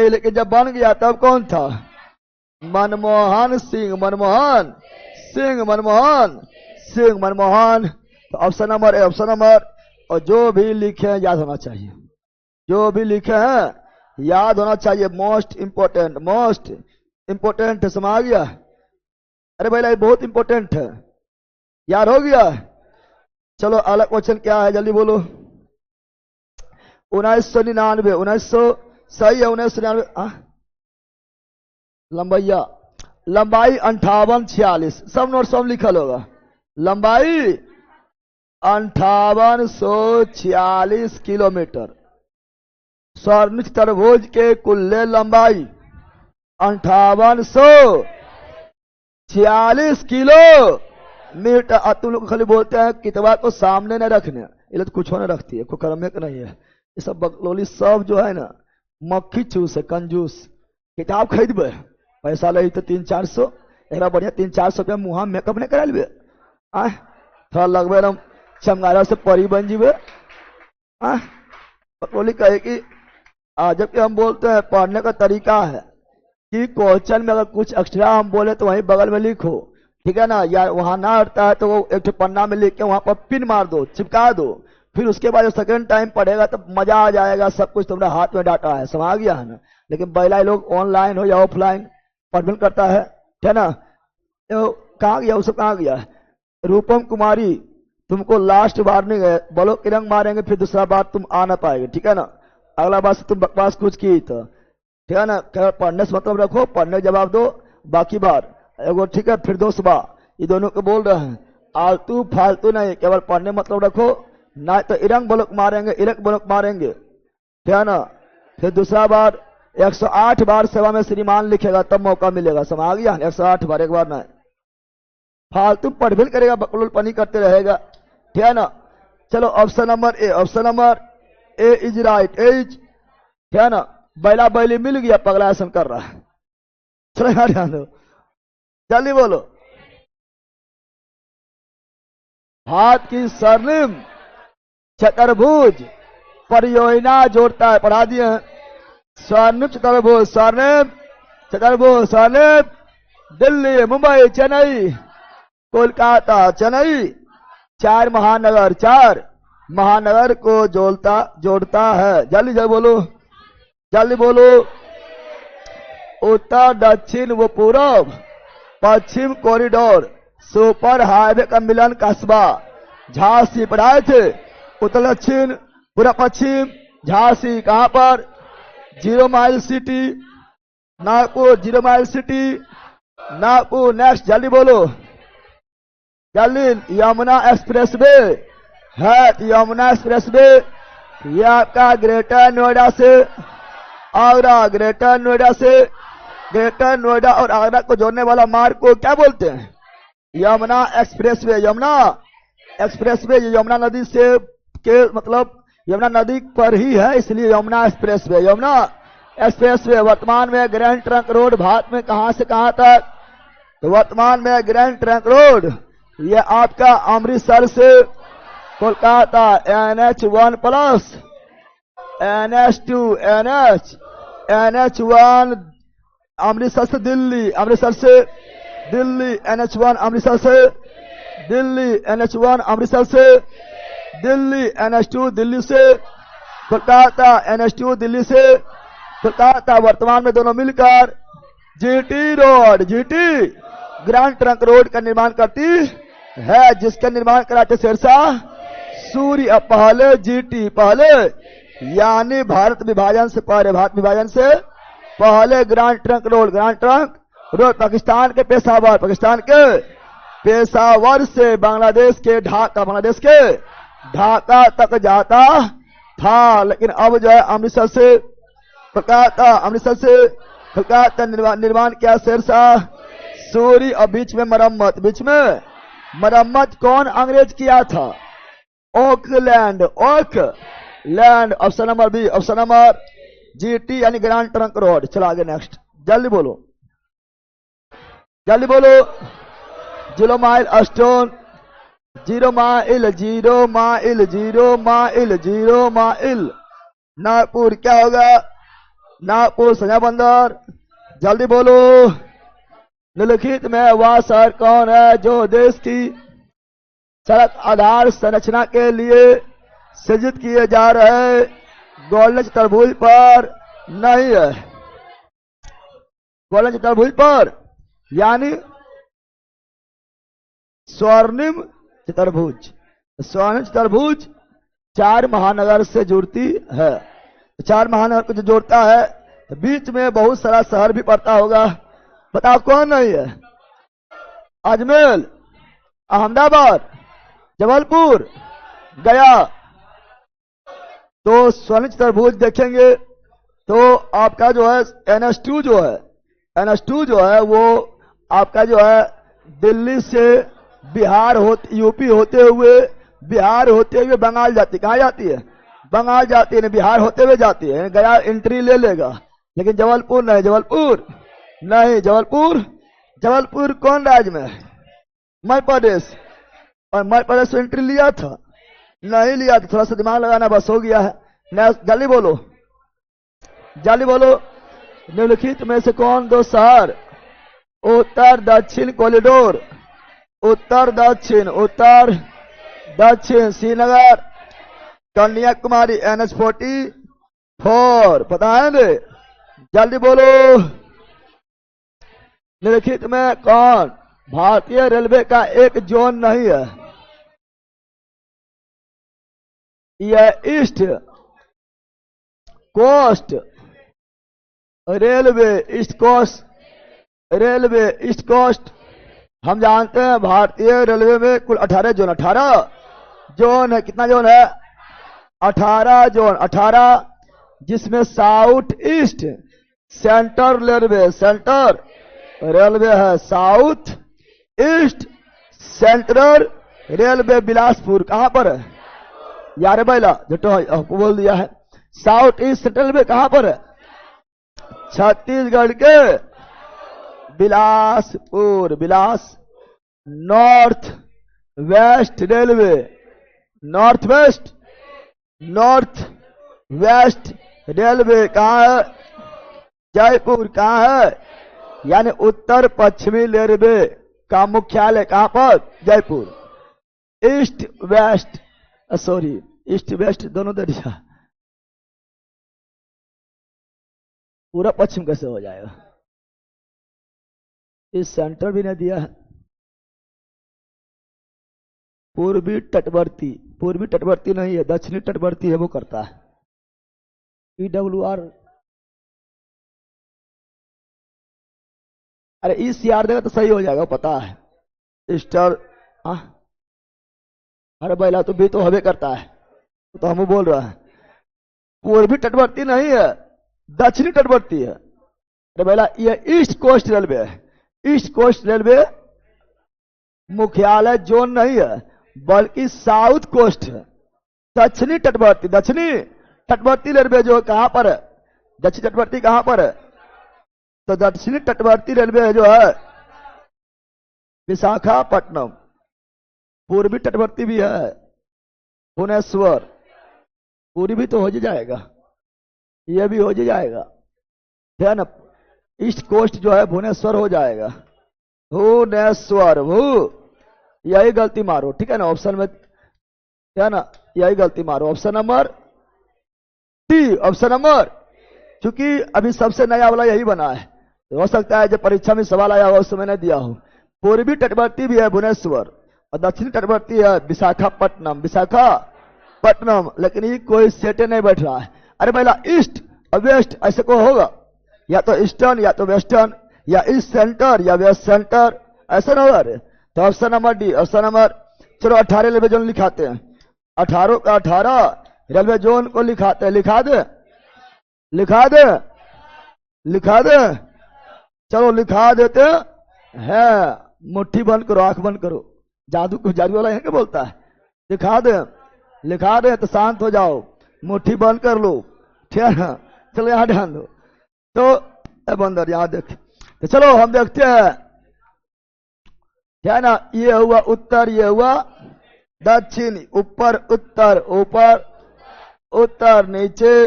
Speaker 1: लेकिन जब बन गया तब कौन था? मनमोहन सिंह। तो ऑप्शन नंबर और जो भी लिखे हैं याद होना चाहिए, मोस्ट इंपोर्टेंट है। समझ गया? अरे भाई ये बहुत इंपोर्टेंट है, याद हो गया? चलो अगला क्वेश्चन क्या है, जल्दी बोलो। 1999 सही है। 1999 लंबाई 5846, सब नोट सब लिखल होगा। लंबाई 5846 किलोमीटर। स्वर्ण चतुर्भुज के कुल लंबाई 5846 किलोमीटर। तुम लोग खाली बोलते हैं किताब को सामने न रखने, ये तो कुछ होने रखती है, कोई कर्म का नहीं है। ये सब बकलोली सब जो है ना, मक्खी चूस है, कंजूस। किताब खरीदबे, पैसा लगी तो 300-400, एक बढ़िया 300-400 रुपया मुहा मेकअप नहीं करा लेबे, थोड़ा लगभग हम चमगारा से परी बन जीवे। बकलोली कहे कि जबकि हम बोलते हैं पढ़ने का तरीका है कि क्वेश्चन में अगर कुछ एक्स्ट्रा हम बोले तो वहीं बगल में लिखो, ठीक है ना? या वहां ना हटता है तो वो एक पन्ना में लिख के वहां पर पिन मार दो, चिपका दो, फिर उसके बाद सेकंड टाइम पढ़ेगा तो मजा आ जाएगा। सब कुछ तुम्हारे हाथ में डाटा है। समझ गया है ना? लेकिन बैला लोग ऑनलाइन हो या ऑफलाइन पढ़ करता है, ठीक है ना? तो कहाँ गया उसको, कहाँ गया? रूपम कुमारी, तुमको लास्ट वार्निंग है, बोलो कि रंग मारेंगे, फिर दूसरा बार तुम आ ना पाएंगे, ठीक है ना? अगला बार से तुम बकवास कुछ की तो, ठीक है ना? पढ़ने से मतलब रखो, पढ़ने जवाब दो, बाकी बार एगो, ठीक है? फिर दोस्त बा, ये दोनों को बोल रहे हैं, आलतू फालतू नहीं, केवल पढ़ने मतलब रखो, ना तो इरंग ब्लॉक मारेंगे, ठीक है ना? फिर दूसरा बार 108 बार सेवा में श्रीमान लिखेगा तब मौका मिलेगा। समझ गया? 108 बार, एक बार नहीं। फालतू पढ़बिल करेगा, बकलोल पनी करते रहेगा, ठीक है ना? चलो option number A is right, ठीक है ना? बैला बैली मिल गया, पगला ऐसा कर रहा है। चलो यार ध्यान दो, जल्दी बोलो। हाथ की स्वर्णिम चतुर्भुज परियोजना जोड़ता है, पढ़ा दिए हैं। स्वर्णिम चतुर्भुज, दिल्ली, मुंबई, चेन्नई, कोलकाता, चार महानगर को जोड़ता है। जल्दी बोलो। उत्तर, दक्षिण व पूर्व पश्चिम कॉरिडोर, सुपर हाईवे का मिलन कस्बा, झांसी पर आए थे। उत्तर दक्षिण पूर्व पश्चिम झांसी कहां पर? 0 mile city. Nagpur 0 mile city. Nagpur. Next जल्दी बोलो जल्दी। यमुना एक्सप्रेस वे है। यमुना एक्सप्रेस वे ये आपका ग्रेटर नोएडा से आगरा, ग्रेटर नोएडा से, ग्रेटर नोएडा और आगरा को जोड़ने वाला मार्ग को क्या बोलते हैं? Yamuna express way. Yamuna express way Yamuna नदी से के मतलब यमुना नदी पर ही है, इसलिए Yamuna express way. Yamuna express way वर्तमान में ग्रैंड ट्रंक रोड भारत में कहां से कहां तक? तो वर्तमान में ग्रैंड ट्रंक रोड ये आपका अमृतसर से Kolkata NH1 plus NH2 NH1 Amritsar से दिल्ली, अमृतसर से दिल्ली NH1 अमृतसर से दिल्ली, NH1 अमृतसर से दिल्ली, NH2 दिल्ली से कोलकाता, NH2 दिल्ली से कोलकाता। वर्तमान में दोनों मिलकर GT road, GT grand trunk road का निर्माण करती है, जिसका निर्माण कराते शेरशाह सूरी। अब पहले GT पहले यानी भारत विभाजन से पहले, भारत विभाजन से पहले grand trunk road, grand trunk road Pakistan के पेशावर, पाकिस्तान के पेशावर से बांग्लादेश के ढाका, बांग्लादेश के ढाका तक जाता था। लेकिन अब जो है अमृतसर से कोलकाता, अमृतसर से कोलकाता निर्माण किया शेरशाह सूरी। और बीच में मरम्मत, बीच में मरम्मत कौन अंग्रेज किया था? Auckland, Auckland. Option number B, option number GT यानी ग्रैंड ट्रंक रोड। चलो आगे नेक्स्ट जल्दी बोलो, जल्दी बोलो। 0 milestone, 0 mile, 0 mile, 0 mile, 0 mile. Nagpur क्या होगा? नागपुर संजय बंदर। जल्दी बोलो। निम्नलिखित में वह शहर कौन है जो देश की सड़क आधार संरचना के लिए सृजित किए जा रहे गोल्डन चतुर्भुज पर नहीं है? गोल्डन चतुर्भुज पर यानी स्वर्णिम चतुर्भुज। स्वर्णिम चतुर्भुज 4 महानगर से जुड़ती है। 4 महानगर को जो जोड़ता है, बीच में बहुत सारा शहर भी पड़ता होगा। बताओ कौन नहीं है? अजमेर, अहमदाबाद, जबलपुर, गया। तो स्वर्ण चतुर्भुज देखेंगे तो आपका जो है NH2 जो है, NH2 जो है वो आपका जो है दिल्ली से बिहार होते, यूपी होते हुए, बिहार होते हुए बंगाल जाती। कहाँ जाती है? बंगाल जाती है, बिहार होते हुए जाती है। गया एंट्री ले लेगा, लेकिन जबलपुर नहीं, जबलपुर नहीं, जबलपुर, जबलपुर कौन राज्य में है? मध्य प्रदेश। और मध्य प्रदेश से एंट्री लिया था? नहीं लिया था। थोड़ा सा दिमाग लगाना बस हो गया है। जल्दी बोलो, जल्दी बोलो। निम्नलिखित में से कौन 2 शहर उत्तर दक्षिण कॉरिडोर, उत्तर दक्षिण, उत्तर दक्षिण श्रीनगर, कन्याकुमारी NH44 पता है ना? जल्दी बोलो। निम्नलिखित में कौन भारतीय रेलवे का एक जोन नहीं है? यह east coast railway, east coast railway, east coast. हम जानते हैं भारतीय रेलवे में कुल 18 जोन, 18 जोन है। कितना जोन है? 18 जोन, 18, जिसमें south east central railway, centre railway है। South east central railway Bilaspur कहां पर है? यार बैला जो बोल दिया है। साउथ ईस्ट सेंट्रल रेलवे कहां पर है? छत्तीसगढ़ के Bilaspur, Bilas. North west railway, north waste, north west railway कहां है? जयपुर। कहां है? यानी उत्तर पश्चिमी रेलवे का मुख्यालय कहां पर? Jaipur. East west, sorry east west दोनों दरिया, पूरा पश्चिम कैसे हो जाएगा? इस सेंटर भी नहीं दिया है। पूर्वी तटवर्ती, पूर्वी तटवर्ती नहीं है, दक्षिणी तटवर्ती है वो करता है। EWR, अरे ECR देगा तो सही हो जाएगा, पता है। स्टार, अरे बैला तो भी तो हवे करता है, तो हम बोल रहा है पूर्वी तटवर्ती नहीं है, दक्षिणी तटवर्ती है। अरे बैला ये ईस्ट कोस्ट रेलवे है, ईस्ट कोस्ट रेलवे मुख्यालय जोन नहीं है बल्कि साउथ कोस्ट है। दक्षिणी तटवर्ती, दक्षिणी तटवर्ती रेलवे जो कहां पर है, दक्षिणी तटवर्ती कहां पर है, तो दक्षिणी तटवर्ती रेलवे जो है विशाखापट्टनम। पूर्वी तटवर्ती भी है भुवनेश्वर, पूरी भी तो हो जाएगा, ये भी हो जाएगा, है ना। ईस्ट कोस्ट जो है भुवनेश्वर हो जाएगा, भुवनेश्वर, यही गलती मारो, ठीक है ना, ऑप्शन में, है ना, यही गलती मारो, option number D, option number, क्योंकि अभी सबसे नया वाला यही बना है, तो हो सकता है जब परीक्षा में सवाल आया हो उस समय नहीं दिया हो। पूर्वी तटवर्ती भी है भुवनेश्वर और दक्षिणी तटवर्ती है विशाखापट्टनम, विशाखापट्टनम, लेकिन ये कोई सेटे नहीं बैठ रहा है। अरे पहला ईस्ट और वेस्ट ऐसे को होगा, या तो ईस्टर्न या तो वेस्टर्न, या ईस्ट सेंटर या वेस्ट सेंटर, ऐसा ना होगा। अरे तो option number D, option number, चलो 18 रेलवे जोन लिखाते हैं, 18 का 18 रेलवे जोन को लिखाते हैं, लिखा दे, लिखा दे, लिखा दे, चलो लिखा देते हैं। मुट्ठी बंद करो, आंख बंद करो, जादू को जादू वाला है क्या बोलता है, लिखा दे, लिखा दे तो शांत हो जाओ, मुट्ठी बंद कर लो, ठीक है ना। चलो यहां ध्यान दो, तो बंदर यहां देख, तो चलो हम देखते हैं, है ना। ये हुआ उत्तर, ये हुआ दक्षिण, ऊपर उत्तर, ऊपर उत्तर, नीचे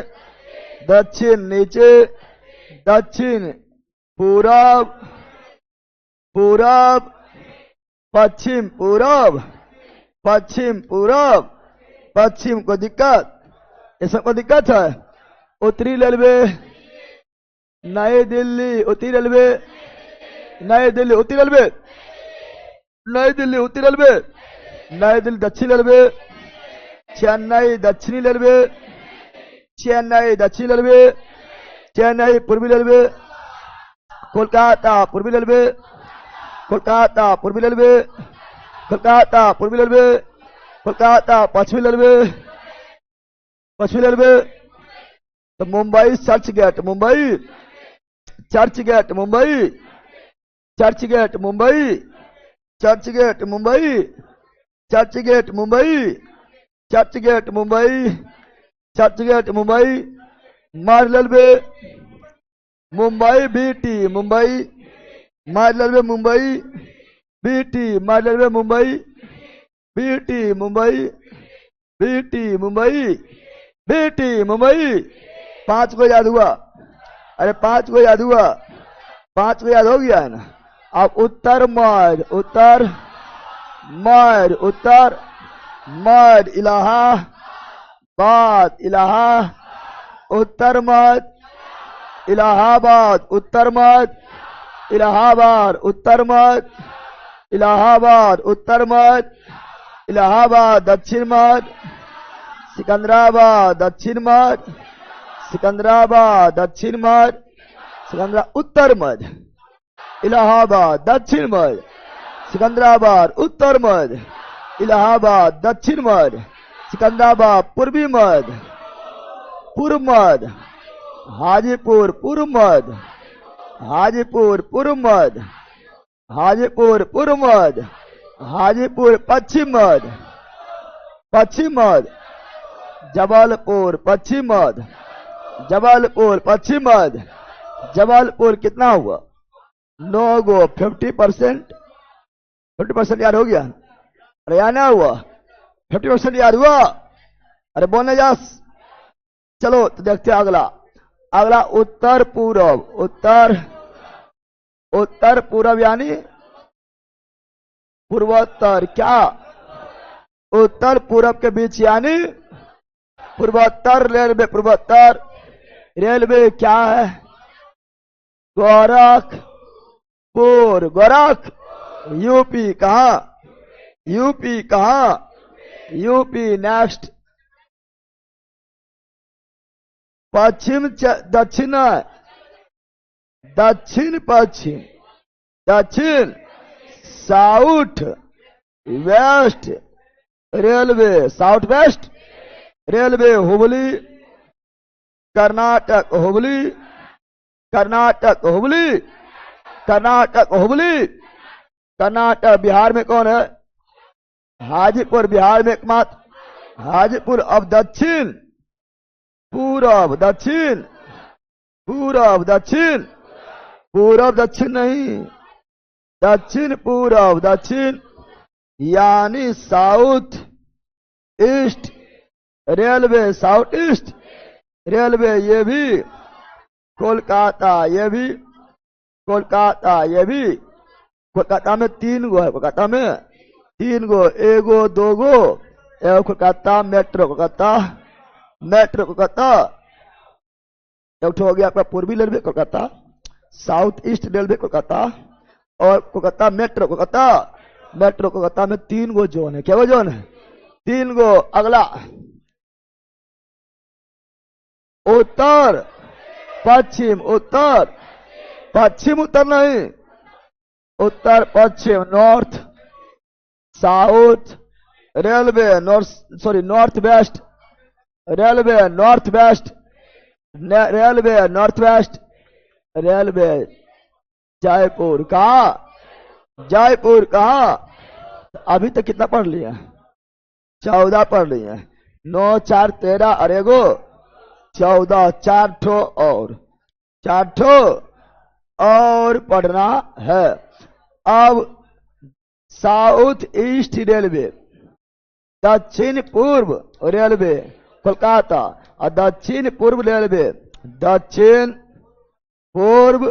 Speaker 1: दक्षिण, नीचे दक्षिण, पूरब पूरब, पश्चिम पूरब, पश्चिम पूरब, पश्चिम को दिक्कत, इसमें को दिक्कत है। उत्तरी रेलवे नई दिल्ली, उत्तरी रेलवे नई दिल्ली, उत्तरी रेलवे नई दिल्ली, उत्तरी रेलवे नई दिल्ली, दक्षिण रेलवे चेन्नई, दक्षिणी रेलवे चेन्नई, दक्षिण रेलवे चेन्नई, पूर्वी रेलवे कोलकाता, पूर्वी रेलवे कोलकाता, पूर्वी रेलवे कोलकाता, पूर्वी रेलवे कोलकाता, पश्चिमी रेलवे पश्चिमी रेलवे, तो Mumbai Churchgate, Mumbai Churchgate, Mumbai Churchgate, Mumbai Churchgate, Mumbai Churchgate, Mumbai Churchgate, Mumbai Churchgate, Mumbai, मार रेलवे मुंबई बीटी, मुंबई मार रेलवे मुंबई बीटी, मार railway Mumbai BT, Mumbai BT, Mumbai BT, Mumbai. 5 को याद हुआ, अरे 5 को याद हुआ, 5 को याद हो गया है ना। अब उत्तर मध्य, उत्तर मध्य, उत्तर मध्य, इलाहाबाद, उत्तर मध्य इलाहाबाद, उत्तर मध्य इलाहाबाद, उत्तर मध्य इलाहाबाद, उत्तर मध्य इलाहाबाद, दक्षिण मध्य सिकंदराबाद, दक्षिण मध्य सिकंदराबाद, दक्षिण मध्य सिकंदरा, उत्तर मध्य इलाहाबाद, दक्षिण मध्य सिकंदराबाद, उत्तर मध्य इलाहाबाद, दक्षिण मध्य सिकंदराबाद, पूर्वी मध्य पूर्व मध्य हाजीपुर, पूर्व मध्य हाजीपुर, पूर्व मध्य हाजीपुर, पूर्व मध्य हाजीपुर, पश्चिम मध्य पश्चिम मध्य जबलपुर, पश्चिम मध्य जबलपुर, पश्चिम मध्य जबलपुर। कितना हुआ? 9 गो, 50%, 50% याद हो गया। अरे याद ना हुआ, 50% याद हुआ। अरे बोलने जा, चलो तो देखते हैं अगला। अगला उत्तर पूरब, उत्तर पूरब यानी पूर्वोत्तर, क्या उत्तर पूरब के बीच यानी पूर्वोत्तर रेलवे, पूर्वोत्तर रेलवे क्या है? गोरखपुर, गोरख यूपी, कहा यूपी कहाँ? UP next. पश्चिम दक्षिण, दक्षिण पश्चिम, दक्षिण south west railway, south west railway Hubli, Karnataka Hubli, Karnataka Hubli, Karnataka Hubli, Karnataka. Bihar में कौन है? हाजीपुर बिहार में एकमात्र हाजीपुर। अब दक्षिण, पूरब दक्षिण, पूरब दक्षिण, पूरब दक्षिण नहीं, दक्षिण पूरब दक्षिण यानी south east railway, south east railway. ये भी कोलकाता, ये भी कोलकाता, ये भी कोलकाता में 3 गो है, कोलकाता में 3 गो, एगो दोगो, एगो कोलकाता मेट्रो, कोलकाता मेट्रो कोलकाता। एक हो गया आपका पूर्वी railway Kolkata, south east railway Kolkata, और कोलकाता मेट्रो, कोलकाता मेट्रो। कोलकाता में 3 गो जोन है। क्या वो जोन है? 3 गो। अगला उत्तर पश्चिम, उत्तर पश्चिम, उत्तर नहीं, उत्तर पश्चिम, north south railway, north west railway, north west railway, north west railway. Jaipur कहा? जयपुर कहा? अभी तक कितना पढ़ लिया? 14 पढ़ लिया। 9 4 13 और एगो 14, 4 ठो और 4 ठो और पढ़ना है। अब साउथ ईस्ट रेलवे, दक्षिण पूर्व रेलवे कोलकाता, और दक्षिण पूर्व रेलवे, दक्षिण पूर्व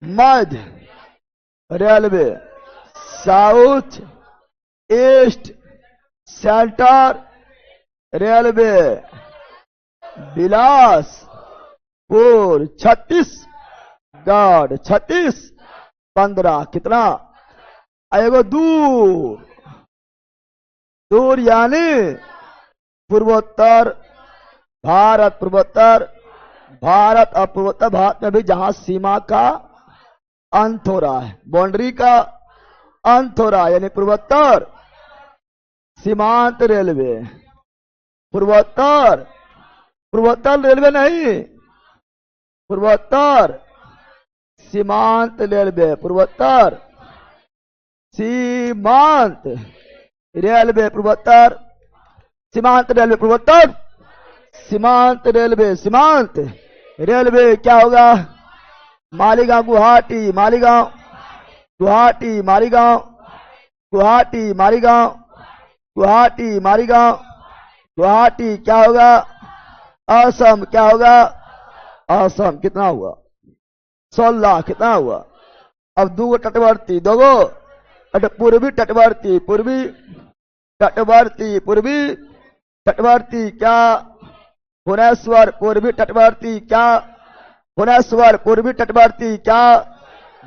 Speaker 1: मध्य railway, south east centre railway, Bilaspur Chhattisgarh, 36 15 कितना? एगो दूर, दूर यानी पूर्वोत्तर भारत, पूर्वोत्तर भारत और पूर्वोत्तर भारत में भी जहां सीमा का अंत हो रहा है, बाउंड्री का अंत हो रहा है, यानी पूर्वोत्तर सीमांत रेलवे, पूर्वोत्तर, पूर्वोत्तर रेलवे नहीं, पूर्वोत्तर सीमांत रेलवे, पूर्वोत्तर सीमांत रेलवे, पूर्वोत्तर सीमांत रेलवे, पूर्वोत्तर सीमांत रेलवे, सीमांत रेलवे। क्या होगा? मालीगांव गुवाहाटी, मालीगांव गुवाहाटी, मालीगांव गुवाहाटी, मालीगांव गुवाहाटी, मालीगांव गुवाहाटी। क्या होगा? असम। क्या होगा? असम। कितना हुआ? 16। कितना हुआ? अब 2 तटवर्ती, 2 पूर्वी तटवर्ती, पूर्वी तटवर्ती, पूर्वी तटवर्ती। क्या? भुवनेश्वर पूर्वी तटवर्ती। क्या? भुवनेश्वर पूर्वी तटवर्ती। क्या?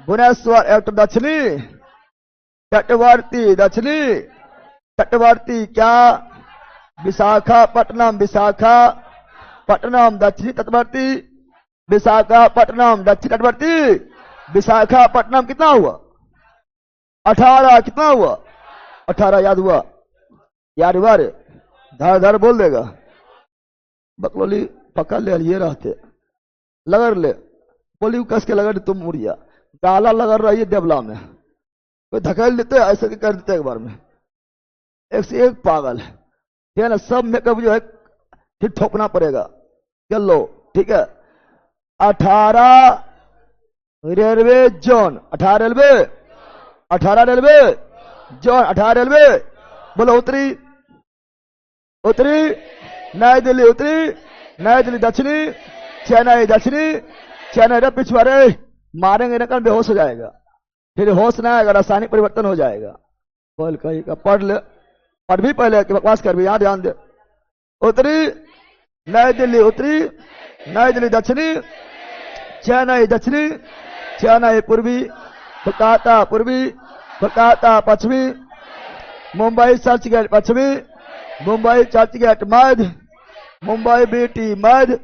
Speaker 1: भुवनेश्वर। एक तो दक्षिणी तटवर्ती, दक्षिणी तटवर्ती। क्या? विशाखापट्टनम, विशाखापट्टनम दक्षिणी तटवर्ती, विशाखापट्टनम दक्षिणी तटवर्ती, विशाखापट्टनम। कितना हुआ? 18। कितना हुआ? 18 याद हुआ? याद हुआ रे? धर धर बोल देगा। बकलोली पकड़ ले, ये रहते लगड़ ले, बोली कस के लगड़, तुम मुड़िया गाला लगड़ रही है देवला में, कोई धकेल देते ऐसे कर देते एक बार में, एक से एक पागल है ना। सब मेकअप जो है फिर ठोकना पड़ेगा। चलो ठीक है। 18 railway zone, 18 railway, 18 railway zone, 18 railway. बोलो उत्तरी, उत्तरी नई दिल्ली, उत्तरी नई दिल्ली, दक्षिणी चेन्नई, दक्षिणी चेन्नई। रे पिछवाड़े मारेंगे ना, बेहोश हो जाएगा, फिर होश ना आएगा, रासायनिक परिवर्तन हो जाएगा। बोल कही का पढ़ ले, पढ़ भी पहले कि बकवास कर भी, यहां ध्यान दे। उत्तरी नई दिल्ली, उत्तरी नई दिल्ली, दक्षिणी चेन्नई, दक्षिणी चेन्नई, पूर्वी कोलकाता, पूर्वी कोलकाता, पश्चिमी मुंबई चर्चगेट पश्चिमी, मुंबई चर्चगेट मध्य, मुंबई बीटी मध्य,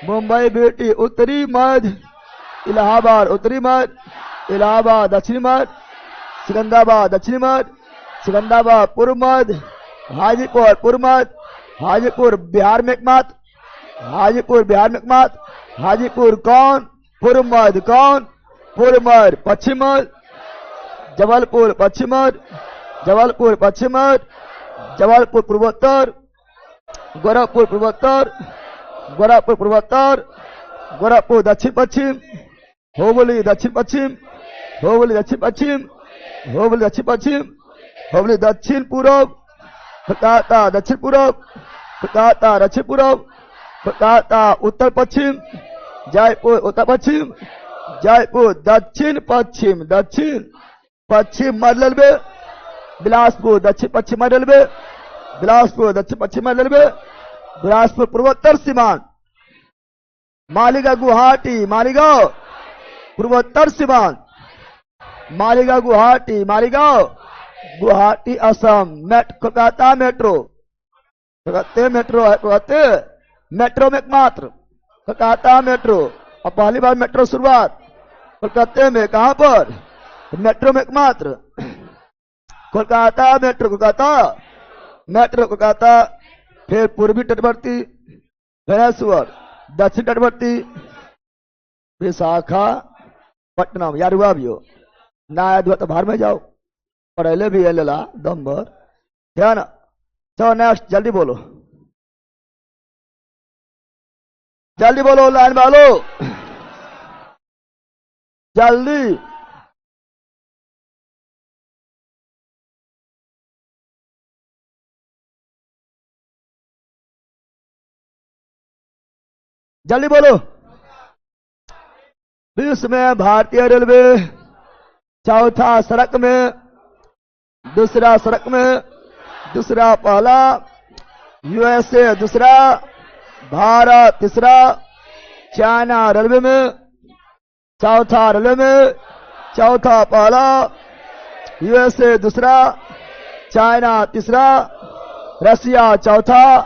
Speaker 1: मुंबई बीटी उत्तरी मध्य, इलाहाबाद उत्तरी मध्य, इलाहाबाद दक्षिणी मध्य, सिकंदराबाद दक्षिणी मध्य, सिकंदराबाद पूर्व मध्य, हाजीपुर पूर्व मध्य, हाजीपुर बिहार में एकमात्र, हाजीपुर बिहार में एकमात्र, हाजीपुर कौन पूर्व मध्य, कौन पूर्व मध्य, पश्चिम मध्य, जबलपुर पश्चिम मध्य, जबलपुर पश्चिम मध्य, जबलपुर पूर्वोत्तर, गोरखपुर पूर्वोत्तर, गोरखपुर पूर्वोत्तर, गोरखपुर दक्षिण पश्चिम, हुबली दक्षिण पश्चिम, हुबली दक्षिण पश्चिम, हुबली दक्षिण पश्चिम, हुबली दक्षिण पूर्व, कोलकाता दक्षिण पूर्व, कोलकाता दक्षिण पूर्व, कोलकाता उत्तर पश्चिम, जयपुर उत्तर पश्चिम, जयपुर दक्षिण पश्चिम, दक्षिण पश्चिम मध्य रेलवे, बिलासपुर दक्षिण पश्चिम मध्य रेलवे, बिलासपुर दक्षिण पश्चिम मध्य रेलवे, बिलासपुर पूर्वोत्तर सीमांत, मालीगांव गुवाहाटी, मालीगांव पूर्वोत्तर सीमांत, मालीगांव गुवाहाटी, मालीगांव गुवाहाटी असम, कोलकाता मेट्रो, कोलकाता मेट्रो है, कोलकाता मेट्रो में एकमात्र, कोलकाता मेट्रो, और पहली बार मेट्रो शुरुआत कोलकाता में, कहां पर मेट्रो में एकमात्र, कोलकाता मेट्रो, कोलकाता मेट्रो, कोलकाता, फिर पूर्वी तटवर्ती भुवनेश्वर, दक्षिण तटवर्ती विशाखापट्टनम, यार हुआ भी हो ना याद हुआ तो बाहर में जाओ, पढ़े भी है लला दम भर, ध्यान। चलो नेक्स्ट, जल्दी बोलो, जल्दी बोलो, लाइन वालो जल्दी, जल्दी बोलो। विश्व में भारतीय रेलवे चौथा सड़क में, दूसरा सड़क में, दूसरा पहला, यूएसए दूसरा, भारत तीसरा, चाइना रेलवे में, चौथा रेलवे में, चौथा पहला, यूएसए दूसरा, चाइना तीसरा, रसिया चौथा,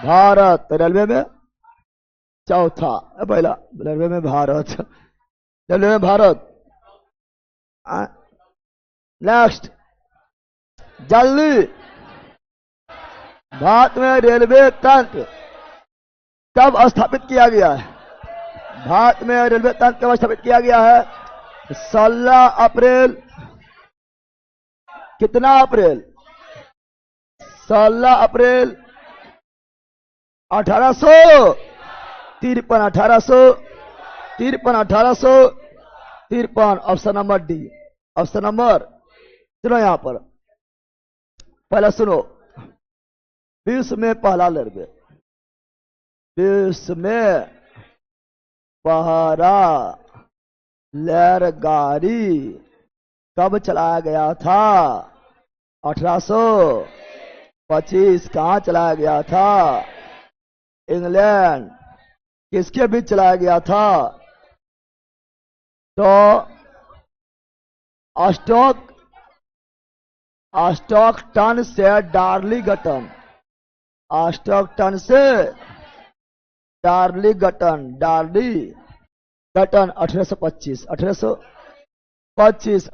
Speaker 1: भारत रेलवे में चौथा, पहला रेलवे में भारत, रेलवे में भारत। नेक्स्ट, जल्दी, भारत में रेलवे तंत्र कब स्थापित किया गया है? भारत में रेलवे तंत्र कब स्थापित किया गया है? 16 अप्रैल, कितना अप्रैल? 16 अप्रैल 1853, 1853, option number D, option number. चलो यहां पर पहले सुनो, विश्व में पहला रेलवे, विश्व में पहला रेलगाड़ी कब चलाया गया था? 1825। कहां चलाया गया था? इंग्लैंड। किसके बीच चलाया गया था? तो स्टॉकटन से डार्लिंगटन, स्टॉकटन से डार्लिंगटन, 1825, 1825,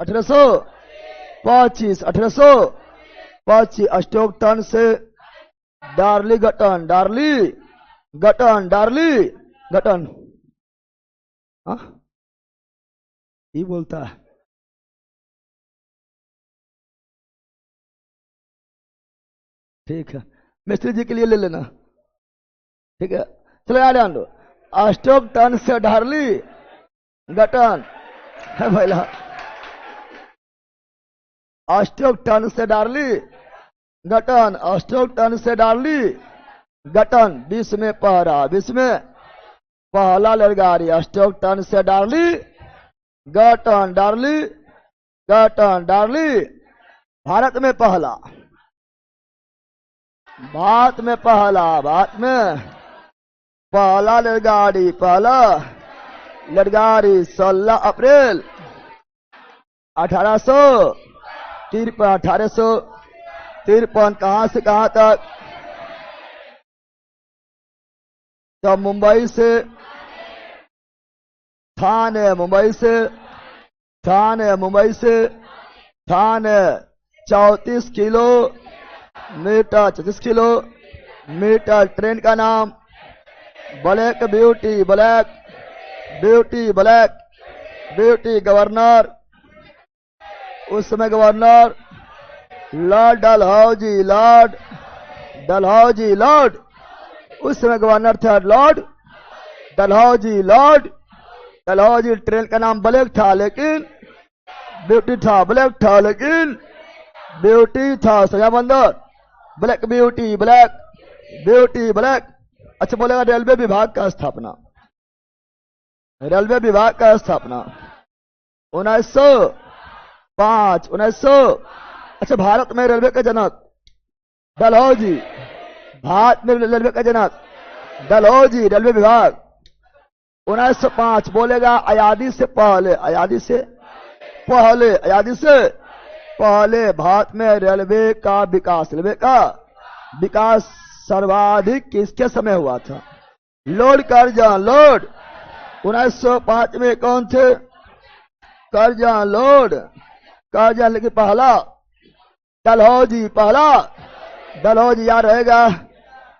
Speaker 1: स्टॉकटन से डार्लिंगटन, हाँ ये बोलता है। ठीक है, मिस्त्री जी के लिए ले लेना, ठीक है। चलो याद ध्यान दो, स्टॉकटन से डार्लिंगटन है भैया, स्टॉकटन से डार्लिंगटन, स्टॉकटन से डार्लिंगटन। विश्व में पहला, विश्व में पहला रेलगाड़ी स्टॉकटन से डार्लिंगटन, भारत में पहला, भारत में पहला रेलगाड़ी, 16 अप्रैल 1853, 53 कहां से कहां तक? तो मुंबई से थाने, मुंबई से थाने, मुंबई से Thane 34 kilometre, 34 kilometre. Train का नाम Black Beauty, Black Beauty, Black Beauty. Governor उस समय governor Lord Dalhousie, Lord Dalhousie, Lord उस समय गवर्नर थे Lord Dalhousie, Lord Dalhousie. Train का नाम ब्लैक था लेकिन ब्यूटी था, ब्लैक था लेकिन ब्यूटी था। सजा बंदर black Beauty, Black Beauty, black. अच्छा बोलेगा रेलवे विभाग का स्थापना, रेलवे विभाग का स्थापना 1905, 1900। अच्छा भारत में रेलवे का जनक डलहौजी, भारत में रेलवे का जनक डलहौजी। रेलवे विभाग 1905। बोलेगा आजादी से पहले, आजादी से पहले, आजादी से पहले भारत में रेलवे का विकास, रेलवे का विकास सर्वाधिक किसके समय हुआ था? लॉर्ड कर्जन, लॉर्ड 1905 में कौन थे? Curzon, Lord Curzon. लेकिन पहला डलहौजी, पहला डलहौजी याद रहेगा।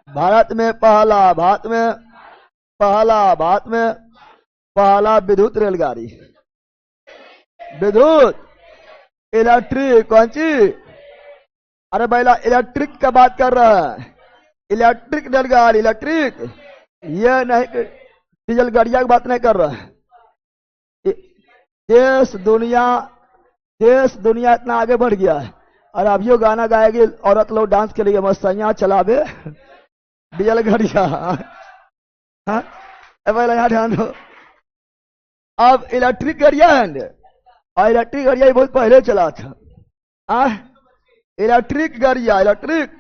Speaker 1: भारत में पहला, भारत में पहला, भारत में पहला विद्युत रेलगाड़ी, विद्युत इलेक्ट्रिक। कौन सी? अरे भैया इलेक्ट्रिक का बात कर रहा है, इलेक्ट्रिक रेलगाड़ी, इलेक्ट्रिक। ये नहीं डीजल गाड़िया की बात नहीं कर रहा है। देश दुनिया इतना आगे बढ़ गया है और अब यो गाना गाएगी औरत लोग डांस के लिए, मस्तैया चलावे डीजल गाड़िया। हाँ यहाँ ध्यान दो। अब इलेक्ट्रिक गाड़िया है और इलेक्ट्रिक गाड़िया बहुत पहले चला था। इलेक्ट्रिक गाड़िया, इलेक्ट्रिक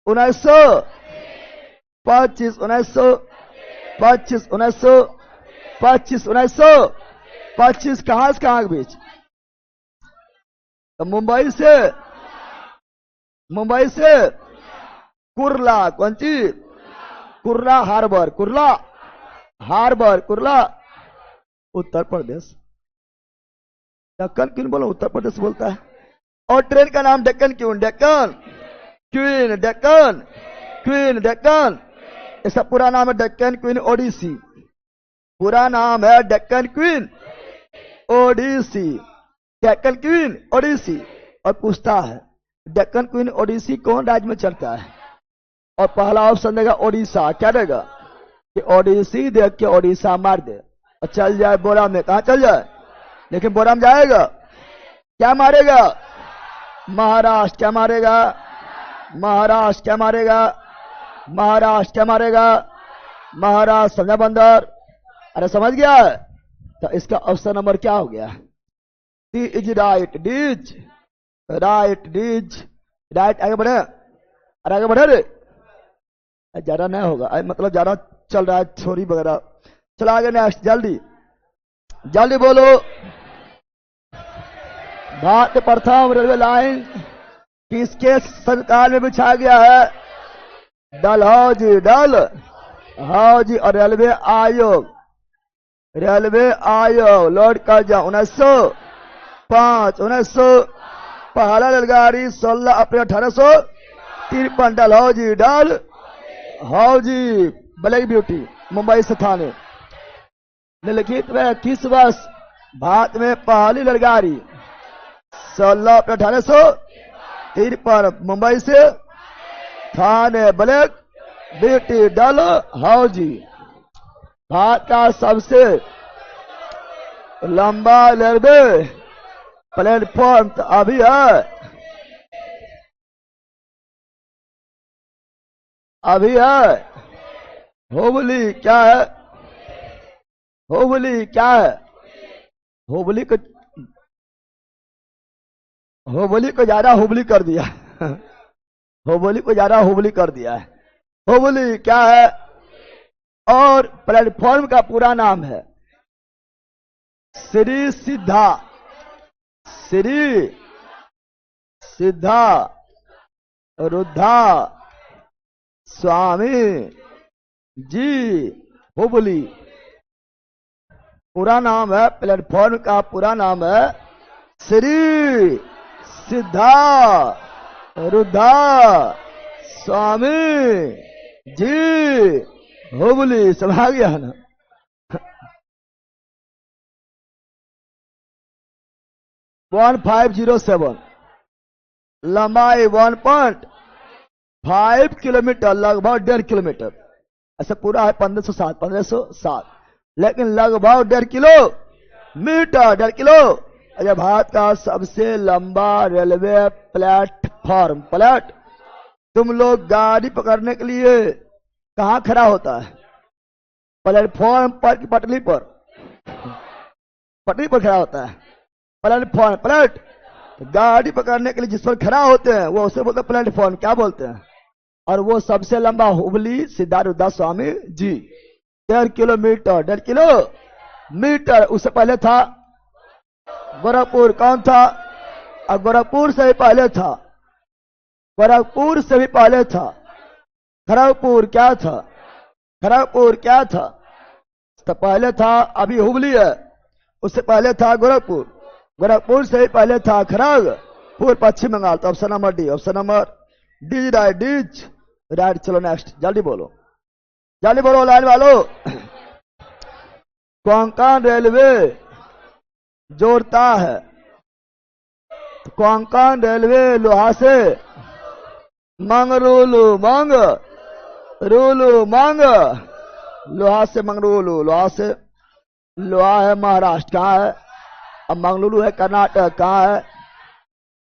Speaker 1: 1925, 1925, 1925, 1925। कहां से कहां के बीच? तो मुंबई से कुर्ला। कौन सी? Kurla harbour, Kurla harbour, Kurla Uttar Pradesh. Deccan queen बोलो, उत्तर प्रदेश बोलता है। और ट्रेन का नाम Deccan queen, Deccan queen, Deccan queen, Deccan. इसका पूरा नाम है डेक्कन क्वीन ओडिसी, पूरा नाम है डेक्कन क्वीन ओडिसी, डेक्कन क्वीन ओडिसी। और पूछता है डेक्कन क्वीन ओडिसी कौन राज्य में चलता है? और पहला ऑप्शन देगा ओडिशा। क्या देगा? कि ओडिसी देख के ओडिशा मार दे और चल जाए बोरा में। कहा चल जाए? लेकिन बोरा में जाएगा, क्या मारेगा? महाराष्ट्र। क्या मारेगा? महाराष्ट्र। क्या मारेगा? महाराष्ट्र। क्या मारेगा? महाराष्ट्र। समझा बंदर? अरे समझ गया? तो इसका ऑप्शन नंबर क्या हो गया? D is right, D's right, D's right. आगे बढ़े, अरे आगे बढ़े रे, ज्यादा नहीं होगा, मतलब ज्यादा चल रहा है छोरी वगैरह। चलो आगे नेक्स्ट, जल्दी जल्दी बोलो। भारत प्रथम रेलवे लाइन किसके सरकार में बिछा गया है? डलहौजी, डलहौजी। और रेलवे आयोग, रेलवे आयोग लॉर्ड कर्जन 1905, 1900। पहला रेलगाड़ी 16 अप्रैल 1853, डलहौजी, डलहौजी, ब्लैक ब्यूटी, मुंबई से थाने। निम्नलिखित में किस वर्ष भारत में पहली रेलगाड़ी 16 अप्रैल 1853 मुंबई से थाने, ब्लैक ब्यूटी, डलहौजी। भारत का सबसे लंबा रेलवे प्लेटफॉर्म तो अभी है, अभी है हुबली। क्या है? हुबली क्या है? हुबली को ज्यादा हुबली कर दिया हुबली को ज्यादा हुबली कर दिया है। हुबली क्या है? और प्लेटफॉर्म का पूरा नाम है श्री सिद्धा, श्री सिद्धा रुद्धा स्वामी जी हुबली। पूरा नाम है, प्लेटफॉर्म का पूरा नाम है श्री सिद्धा रुद्धा स्वामी जी हुबली। समझ गया ना? 1507, लंबाई 1.5 किलोमीटर, लगभग 1.5 किलोमीटर। ऐसा पूरा है 1507, लेकिन लगभग 1.5 किलोमीटर, 1.5 किलो। यह भारत का सबसे लंबा रेलवे प्लेटफॉर्म। तुम लोग गाड़ी पकड़ने के लिए कहाँ खड़ा होता है? प्लेटफॉर्म पर की पटरी पर? पटरी पर खड़ा होता है प्लेटफॉर्म। गाड़ी पकड़ने के लिए जिस पर खड़ा होते हैं वो उसे बोलते हैं प्लेटफॉर्म। क्या बोलते हैं? और वो सबसे लंबा हुबली सिद्धारूढ़ स्वामी जी, 1.5 किलोमीटर, 1.5 किलोमीटर। उससे पहले था गोरखपुर। कौन था? और गोरखपुर से भी पहले था, गोरखपुर से भी पहले था खड़गपुर। क्या था? खड़गपुर क्या था? तो पहले था, अभी हुबली है, उससे पहले था गोरखपुर, गोरखपुर से ही पहले था खड़गपुर, पश्चिम बंगाल। तो option number D, option number D right, D's right. चलो नेक्स्ट, जल्दी बोलो, जल्दी बोलो लाइन वालों। कोंकण रेलवे जोड़ता है, कोंकण रेलवे लोहा से मंगरूलू, लोहा से मंगरूलू, लोहा से, लोहा है महाराष्ट्र। कहाँ है? अब मंगलुरु है कर्नाटक। कहाँ है?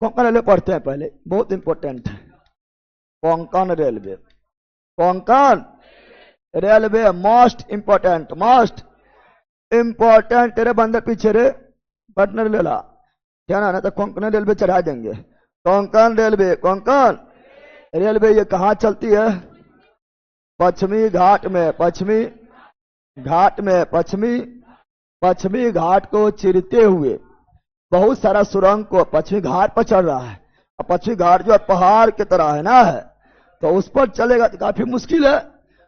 Speaker 1: कोंकण रेलवे पढ़ते हैं पहले, बहुत इंपॉर्टेंट है। Konkan railway, Konkan railway most important, most important. तेरे बंदर पीछे रे, पार्टनर ले ला, क्या ना तो कोंकण रेलवे चढ़ा देंगे। कोंकण रेलवे, कोंकण रेलवे ये कहाँ चलती है? पश्चिमी घाट में, पश्चिमी घाट में, पश्चिमी घाट को चीरते हुए बहुत सारा सुरंग को पश्चिमी घाट पर चल रहा है। और पश्चिमी घाट जो है पहाड़ की तरह है ना, है तो उस पर चलेगा तो काफी मुश्किल है,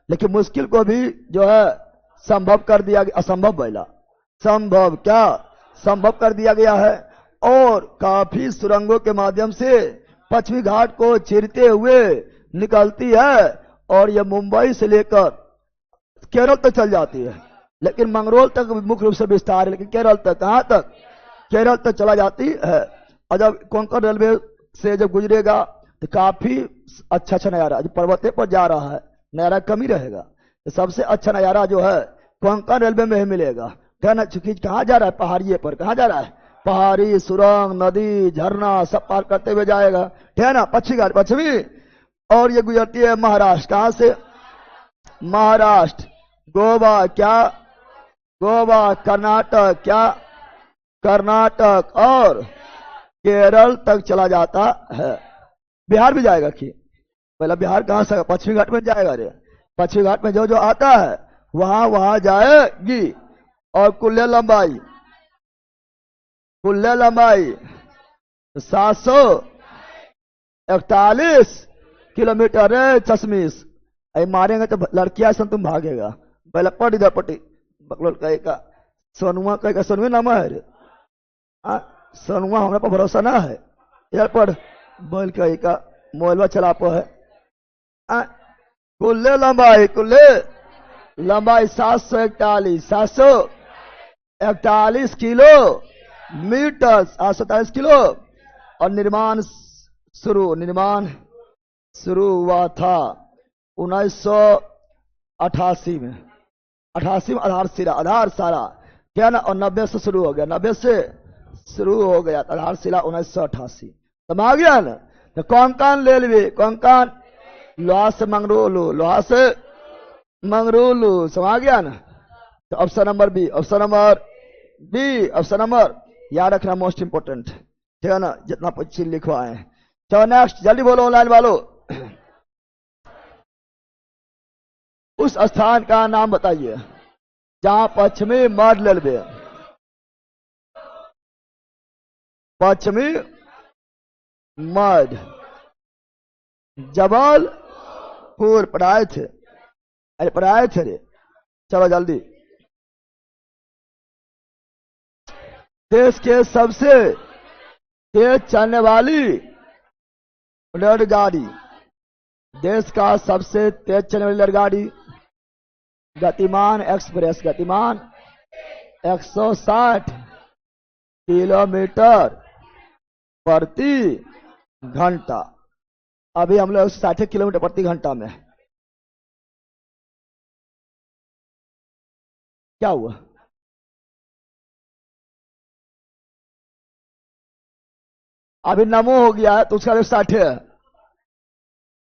Speaker 1: लेकिन मुश्किल को भी जो है संभव कर दिया गया। असंभव बैला संभव, क्या संभव कर दिया गया है। और काफी सुरंगों के माध्यम से पश्चिमी घाट को चीरते हुए निकलती है, और यह मुंबई से लेकर केरल तक चल जाती है। लेकिन मंगरोल तक मुख्य रूप से विस्तार है, लेकिन केरल तक, कहां तक? केरल तक चला जाती है। और जब कोंकण रेलवे से जब गुजरेगा तो काफी अच्छा अच्छा नजारा, जो पर्वते पर जा रहा है नजारा कम ही रहेगा। तो सबसे अच्छा नजारा जो है कोंकण रेलवे में ही मिलेगा। कहना चूंकि कहाँ जा रहा है? पहाड़िए पर। कहाँ जा रहा है? पहाड़ी, सुरंग, नदी, झरना सब पार करते हुए जाएगा, ठीक है ना? पश्चिमी घाट, पश्चिमी। और ये गुजरती है महाराष्ट्र। कहां से? महाराष्ट्र, गोवा, क्या? गोवा, कर्नाटक, क्या? कर्नाटक, और केरल तक चला जाता है। बिहार भी जाएगा कि? पहला बिहार कहां से? पश्चिमी घाट में जाएगा रे। पश्चिमी घाट में जो जो आता है वहां वहां जाएगी। और कुल लंबाई 741 किलोमीटर है। चश्मीश मारेंगे तो लड़कियां से तुम भागेगा। पहले पट, इधर पटी बकलोल का सोनुआ का सोनुआ नाम है रे। सोनुआ हमारे पर भरोसा ना है। इधर पर बोल का मोबाइल चला पो है। कुल्ले लंबाई 741 किलोमीटर, 743 किलो। और निर्माण शुरू हुआ था 1988 में। 88 में आधारशिला क्या ना, और 90 से शुरू हो गया, 90 से शुरू हो गया आधारशिला 1988। तो आ गया ना। तो कोंकण रेलवे, कोंकण लोहा से मंगरूलू, समझ गया ना? तो option number B, option number याद रखना, मोस्ट इंपोर्टेंट, ठीक है ना? जितना चीज लिखवाए हैं। चलो नेक्स्ट, जल्दी बोलो ऑनलाइन वालों। उस स्थान का नाम बताइए जहां पश्चिमी मध्य रेलवे, पश्चिमी मध्य जबलपुर पढ़ाए थे, अरे पढ़ाए थे रे। चलो जल्दी। देश के सबसे तेज चलने वाली रेलगाड़ी, देश का सबसे तेज चलने वाली रेलगाड़ी गतिमान एक्सप्रेस। गतिमान 160 किलोमीटर प्रति घंटा। अभी हम लोग 60 किलोमीटर प्रति घंटा में। क्या हुआ? अभी नमो हो गया है तो उसका 60 है।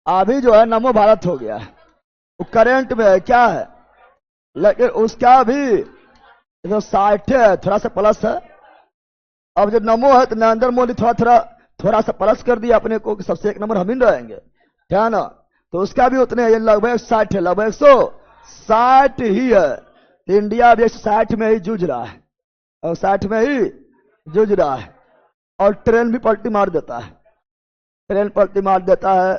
Speaker 1: अभी जो है नमो भारत हो गया है, वो करंट में है, क्या है, लेकिन उसका भी तो 60 है, थोड़ा सा प्लस है। अब जब नमो है तो नरेंद्र मोदी थोड़ा सा प्लस कर दिया अपने को कि सबसे एक नंबर हम ही रहेंगे, क्या ना। तो उसका भी उतने ये लगभग 60 है, लगभग 160 ही है। तो इंडिया भी 160 में ही जूझ रहा है, और 60 में ही जूझ रहा है। और ट्रेन भी पलटी मार देता है, ट्रेन पलटी मार देता है,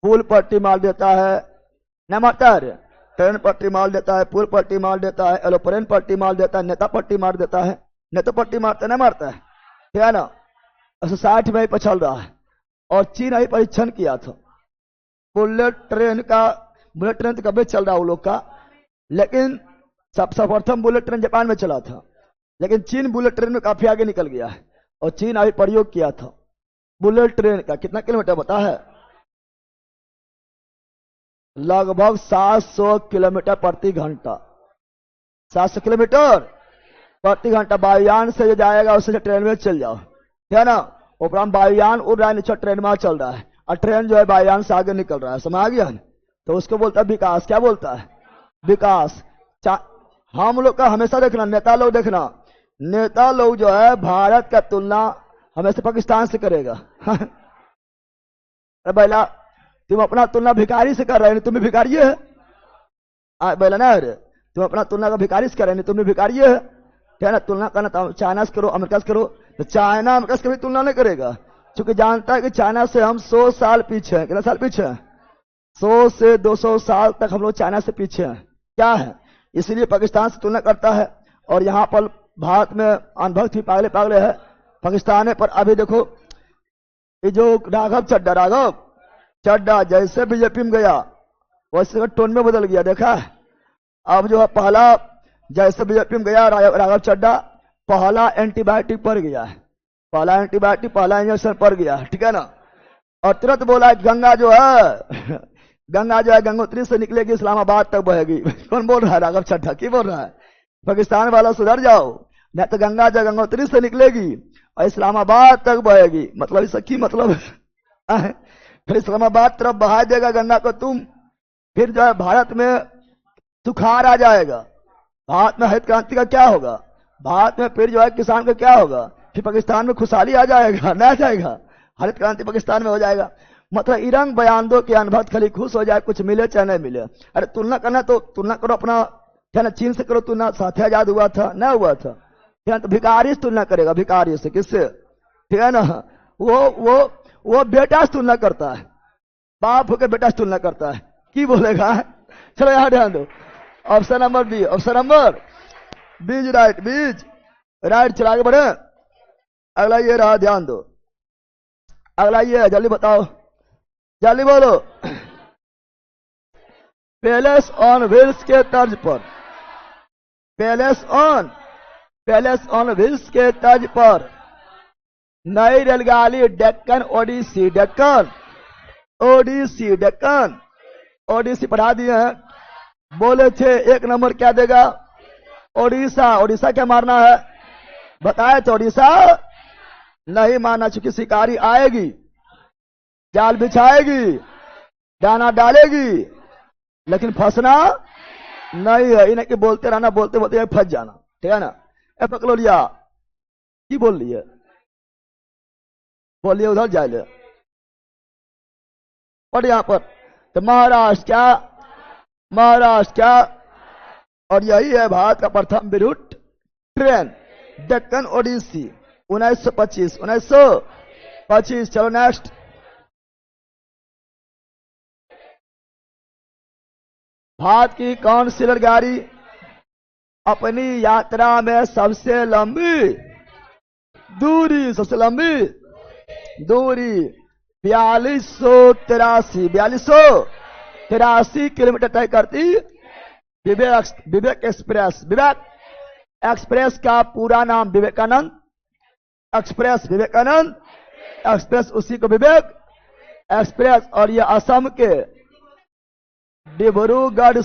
Speaker 1: पुल पलटी मार देता है, न मारता है। ट्रेन पलटी मार देता है, पुल पलटी मार देता है, एरोप्लेन पलटी मार देता है, नेता पलटी मार देता है। नेता पलटी मारता है, न मारता है, क्या ना। 60 में ही पछल रहा है। और चीन अभी परीक्षण किया था बुलेट ट्रेन का। बुलेट ट्रेन तो कभी चल रहा वो लोग का, लेकिन सबसे प्रथम बुलेट ट्रेन जापान में चला था, लेकिन चीन बुलेट ट्रेन में काफी आगे निकल गया है। और चीन अभी प्रयोग किया था बुलेट ट्रेन का। कितना किलोमीटर बता है? लगभग 700 किलोमीटर प्रति घंटा। 700 किलोमीटर प्रति घंटा। वायुयान से जो जाएगा उससे ट्रेन में चल जाओ, है ना। ऊपर वायुयान उड़ रहा है, नीचे ट्रेन में चल रहा है, और ट्रेन जो है वायुयान से आगे निकल रहा है। समझ आ गया? तो उसको बोलता है विकास। क्या बोलता है? विकास। हम लोग का हमेशा देखना, नेता लोग देखना, नेता लोग जो है भारत का तुलना हमेशा पाकिस्तान से करेगा। अरे बैला, तुम अपना तुलना भिखारी से कर रहे हो, तुम भी भिखारी है। बैला ना, अरे तुम अपना तुलना का भिखारी से कर रहे हो, तुम भी भिखारी है, क्या ना। तुलना करना तो चाइना से करो, अमेरिका से करो। तो चाइना अमेरिका से कभी तुलना नहीं करेगा, क्योंकि जानता है कि चाइना से हम 100 साल पीछे हैं। कितना साल पीछे हैं? 100 से 200 साल तक हम लोग चाइना से पीछे हैं। क्या है? इसीलिए पाकिस्तान से तुलना करता है। और यहाँ पर भारत में अनभक्त भी पागले पागले है पाकिस्तान है। पर अभी देखो ये जो राघव चड्डा जैसे बीजेपी में गया वैसे टोन में बदल गया, देखा है। अब जो है पहला जैसे बीजेपी में गया राघव चड्डा, पहला एंटीबायोटिक पड़ गया है, पहला एंटीबायोटिक, पहला इंजेक्शन पड़ गया, ठीक है ना। और तुरंत बोला गंगा जो है गंगोत्री से निकलेगी, इस्लामाबाद तक बहेगी। कौन बोल रहा है? राघव चड्डा। की बोल रहा है? पाकिस्तान वाला सुधर जाओ, नहीं तो गंगा जो गंगोत्री से निकलेगी और इस्लामाबाद तक बहेगी। मतलब इसका की मतलब फिर इस्लामाबाद तरफ बहा देगा गंगा को तुम, फिर जो है भारत में सुखाड़ आ जाएगा। भारत में हरित क्रांति का क्या होगा? भारत में फिर जो है किसान का क्या होगा? फिर पाकिस्तान में खुशहाली आ जाएगा, ना जाएगा? हरित क्रांति पाकिस्तान में हो जाएगा। मतलब इरंग बयान दो कि अनुभव खाली खुश हो जाए, कुछ मिले चाहे नहीं मिले। अरे तुलना करना तो तुलना करो अपना, क्या ना, चीन से करो तुलना। साथ आजाद हुआ था, ना हुआ था, क्या? तो भिखारी से तुलना करेगा, भिखारी से। किससे? ठीक है ना। वो बेटा से तुलना करता है, बाप होकर बेटा से तुलना करता है। की बोलेगा? चलो यहां ध्यान दो। Option number B, option number B's, right, B's right. चला आगे बढ़े। अगला ये रहा, ध्यान दो। अगला ये है, जल्दी बताओ, जल्दी बोलो। पैलेस ऑन व्हील्स के तर्ज पर, पैलेस ऑन व्हील्स के तर्ज पर नई रेलगाड़ी डेक्कन ओडिसी, डेक्कन ओडिसी पढ़ा दिए हैं। बोले थे एक नंबर क्या देगा? ओडिशा। ओडिशा क्या मारना है? बताए तो ओडिशा नहीं मारना, चूंकि शिकारी आएगी, जाल बिछाएगी, दाना डालेगी, लेकिन फंसना नहीं है। इन्हें कि बोलते रहना, बोलते बोलते फंस जाना, ठीक है ना। ए पकड़ो लिया, की बोल रही है? बोलिए उधर जाए ले। और यहां पर तो महाराष्ट्र क्या, और यही है भारत का प्रथम विद्युत ट्रेन डेक्कन ओडिसी 1925। चलो नेक्स्ट। भारत की कौन सी रेलगाड़ी अपनी यात्रा में सबसे लंबी दूरी, सबसे लंबी दूरी 4283 किलोमीटर तय करती विवेक एक्सप्रेस। विवेक एक्सप्रेस का पूरा नाम विवेकानंद एक्सप्रेस, विवेकानंद एक्सप्रेस, उसी को विवेक एक्सप्रेस। और यह असम के डिब्रूगढ़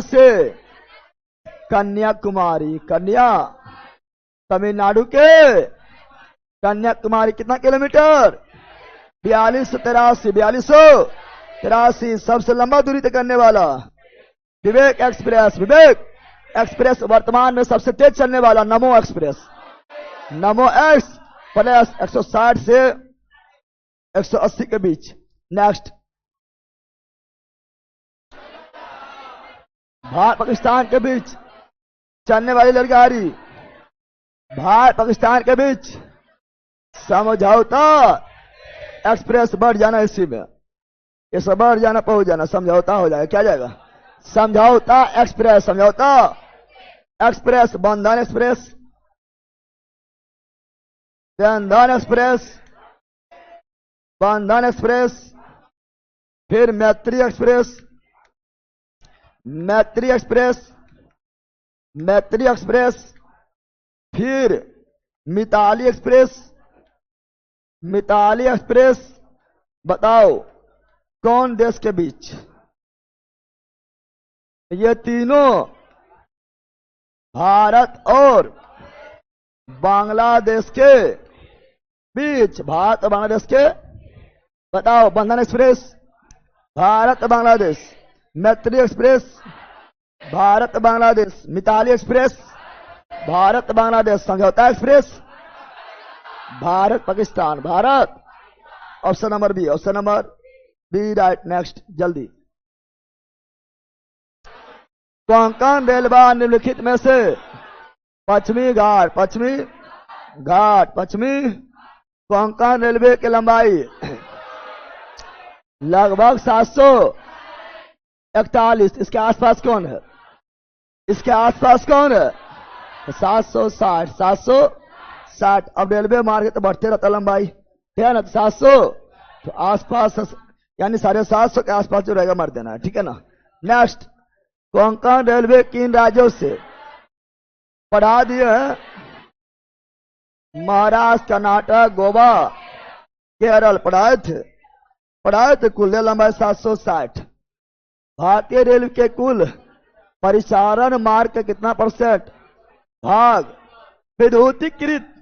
Speaker 1: से कन्याकुमारी, तमिलनाडु के कन्याकुमारी कितना किलोमीटर? 4283 सबसे लंबा दूरी तय करने वाला विवेक एक्सप्रेस। विवेक एक्सप्रेस वर्तमान में सबसे तेज चलने वाला नमो एक्सप्रेस। नमो एक्सप्रेस 160 से 180 के बीच। नेक्स्ट, भारत पाकिस्तान के बीच चलने वाली रेलगाड़ी, भारत पाकिस्तान के बीच समझौता एक्सप्रेस। बढ़ जाना इसी में, ये सब बढ़ जाना, पहुंच जाना, समझौता हो जाएगा। क्या जाएगा? समझौता एक्सप्रेस, समझौता एक्सप्रेस। बंधन एक्सप्रेस, बंधन एक्सप्रेस, बंधन एक्सप्रेस, फिर मैत्री एक्सप्रेस, मैत्री एक्सप्रेस, मैत्री एक्सप्रेस, फिर मिताली एक्सप्रेस, मिताली एक्सप्रेस। बताओ कौन देश के बीच? ये तीनों भारत और बांग्लादेश के बीच, भारत और बांग्लादेश के। बताओ, बंधन express Bharat Bangladesh, Maitri express Bharat Bangladesh, Mitali express Bharat Bangladesh, Samjhauta express Bharat Pakistan. Bharat option number B, option number B right. Next जल्दी। कोंकण रेलवे निम्नलिखित में से पश्चिमी घाट, पश्चिमी घाट, पश्चिमी कोंकण रेलवे की लंबाई लगभग 741। इसके आसपास कौन है? इसके आसपास कौन है? 760, 760। अब रेलवे मार्ग तो बढ़ते रहता लंबाई, ठीक है ना? 700 तो आसपास यानी 750 के आसपास जो रहेगा मार देना है, ठीक है ना? नेक्स्ट, कोंकण रेलवे किन राज्यों से पढ़ा दिए हैं? महाराष्ट्र, कर्नाटक, गोवा, केरल पढ़ाए थे, कुल लंबाई 760। भारतीय रेल के कुल परिचालन मार्ग का कितना परसेंट भाग विद्युतीकृत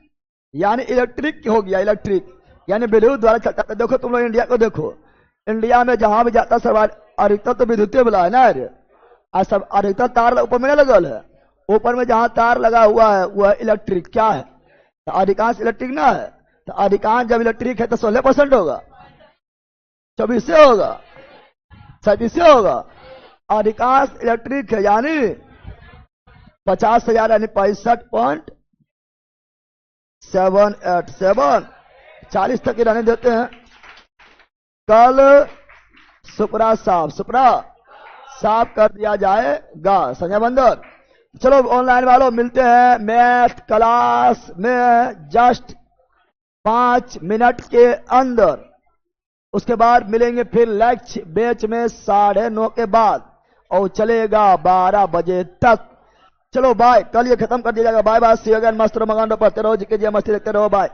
Speaker 1: यानी इलेक्ट्रिक हो गया? इलेक्ट्रिक यानी विद्युत द्वारा चलता है। देखो तुम लोग इंडिया को देखो, इंडिया में जहां भी जाता सब अधिकतर तो विद्युतीय वाला है ना। सब अधिकतर तार ऊपर में लगल है, ऊपर में जहां तार लगा हुआ है वह इलेक्ट्रिक क्या है? तो अधिकांश इलेक्ट्रिक ना है। तो अधिकांश जब इलेक्ट्रिक है तो 16% होगा, 24 होगा, 37 होगा। अधिकांश इलेक्ट्रिक है यानी 50,000 यानी 65.787, 40 तक ही रहने देते हैं। कल सुपरा साफ कर दिया जाएगा। संजय बंदर, चलो ऑनलाइन वालों मिलते हैं मैथ क्लास में जस्ट 5 मिनट के अंदर। उसके बाद मिलेंगे फिर लक्ष्य बैच में 9:30 के बाद और चलेगा 12 बजे तक। चलो बाय, कल ये खत्म कर दिया जाएगा। Bye bye, see again. मस्त रहो, मगन रहो, पढ़ते रहो, जीके जी मस्ती देखते रहो। बाय।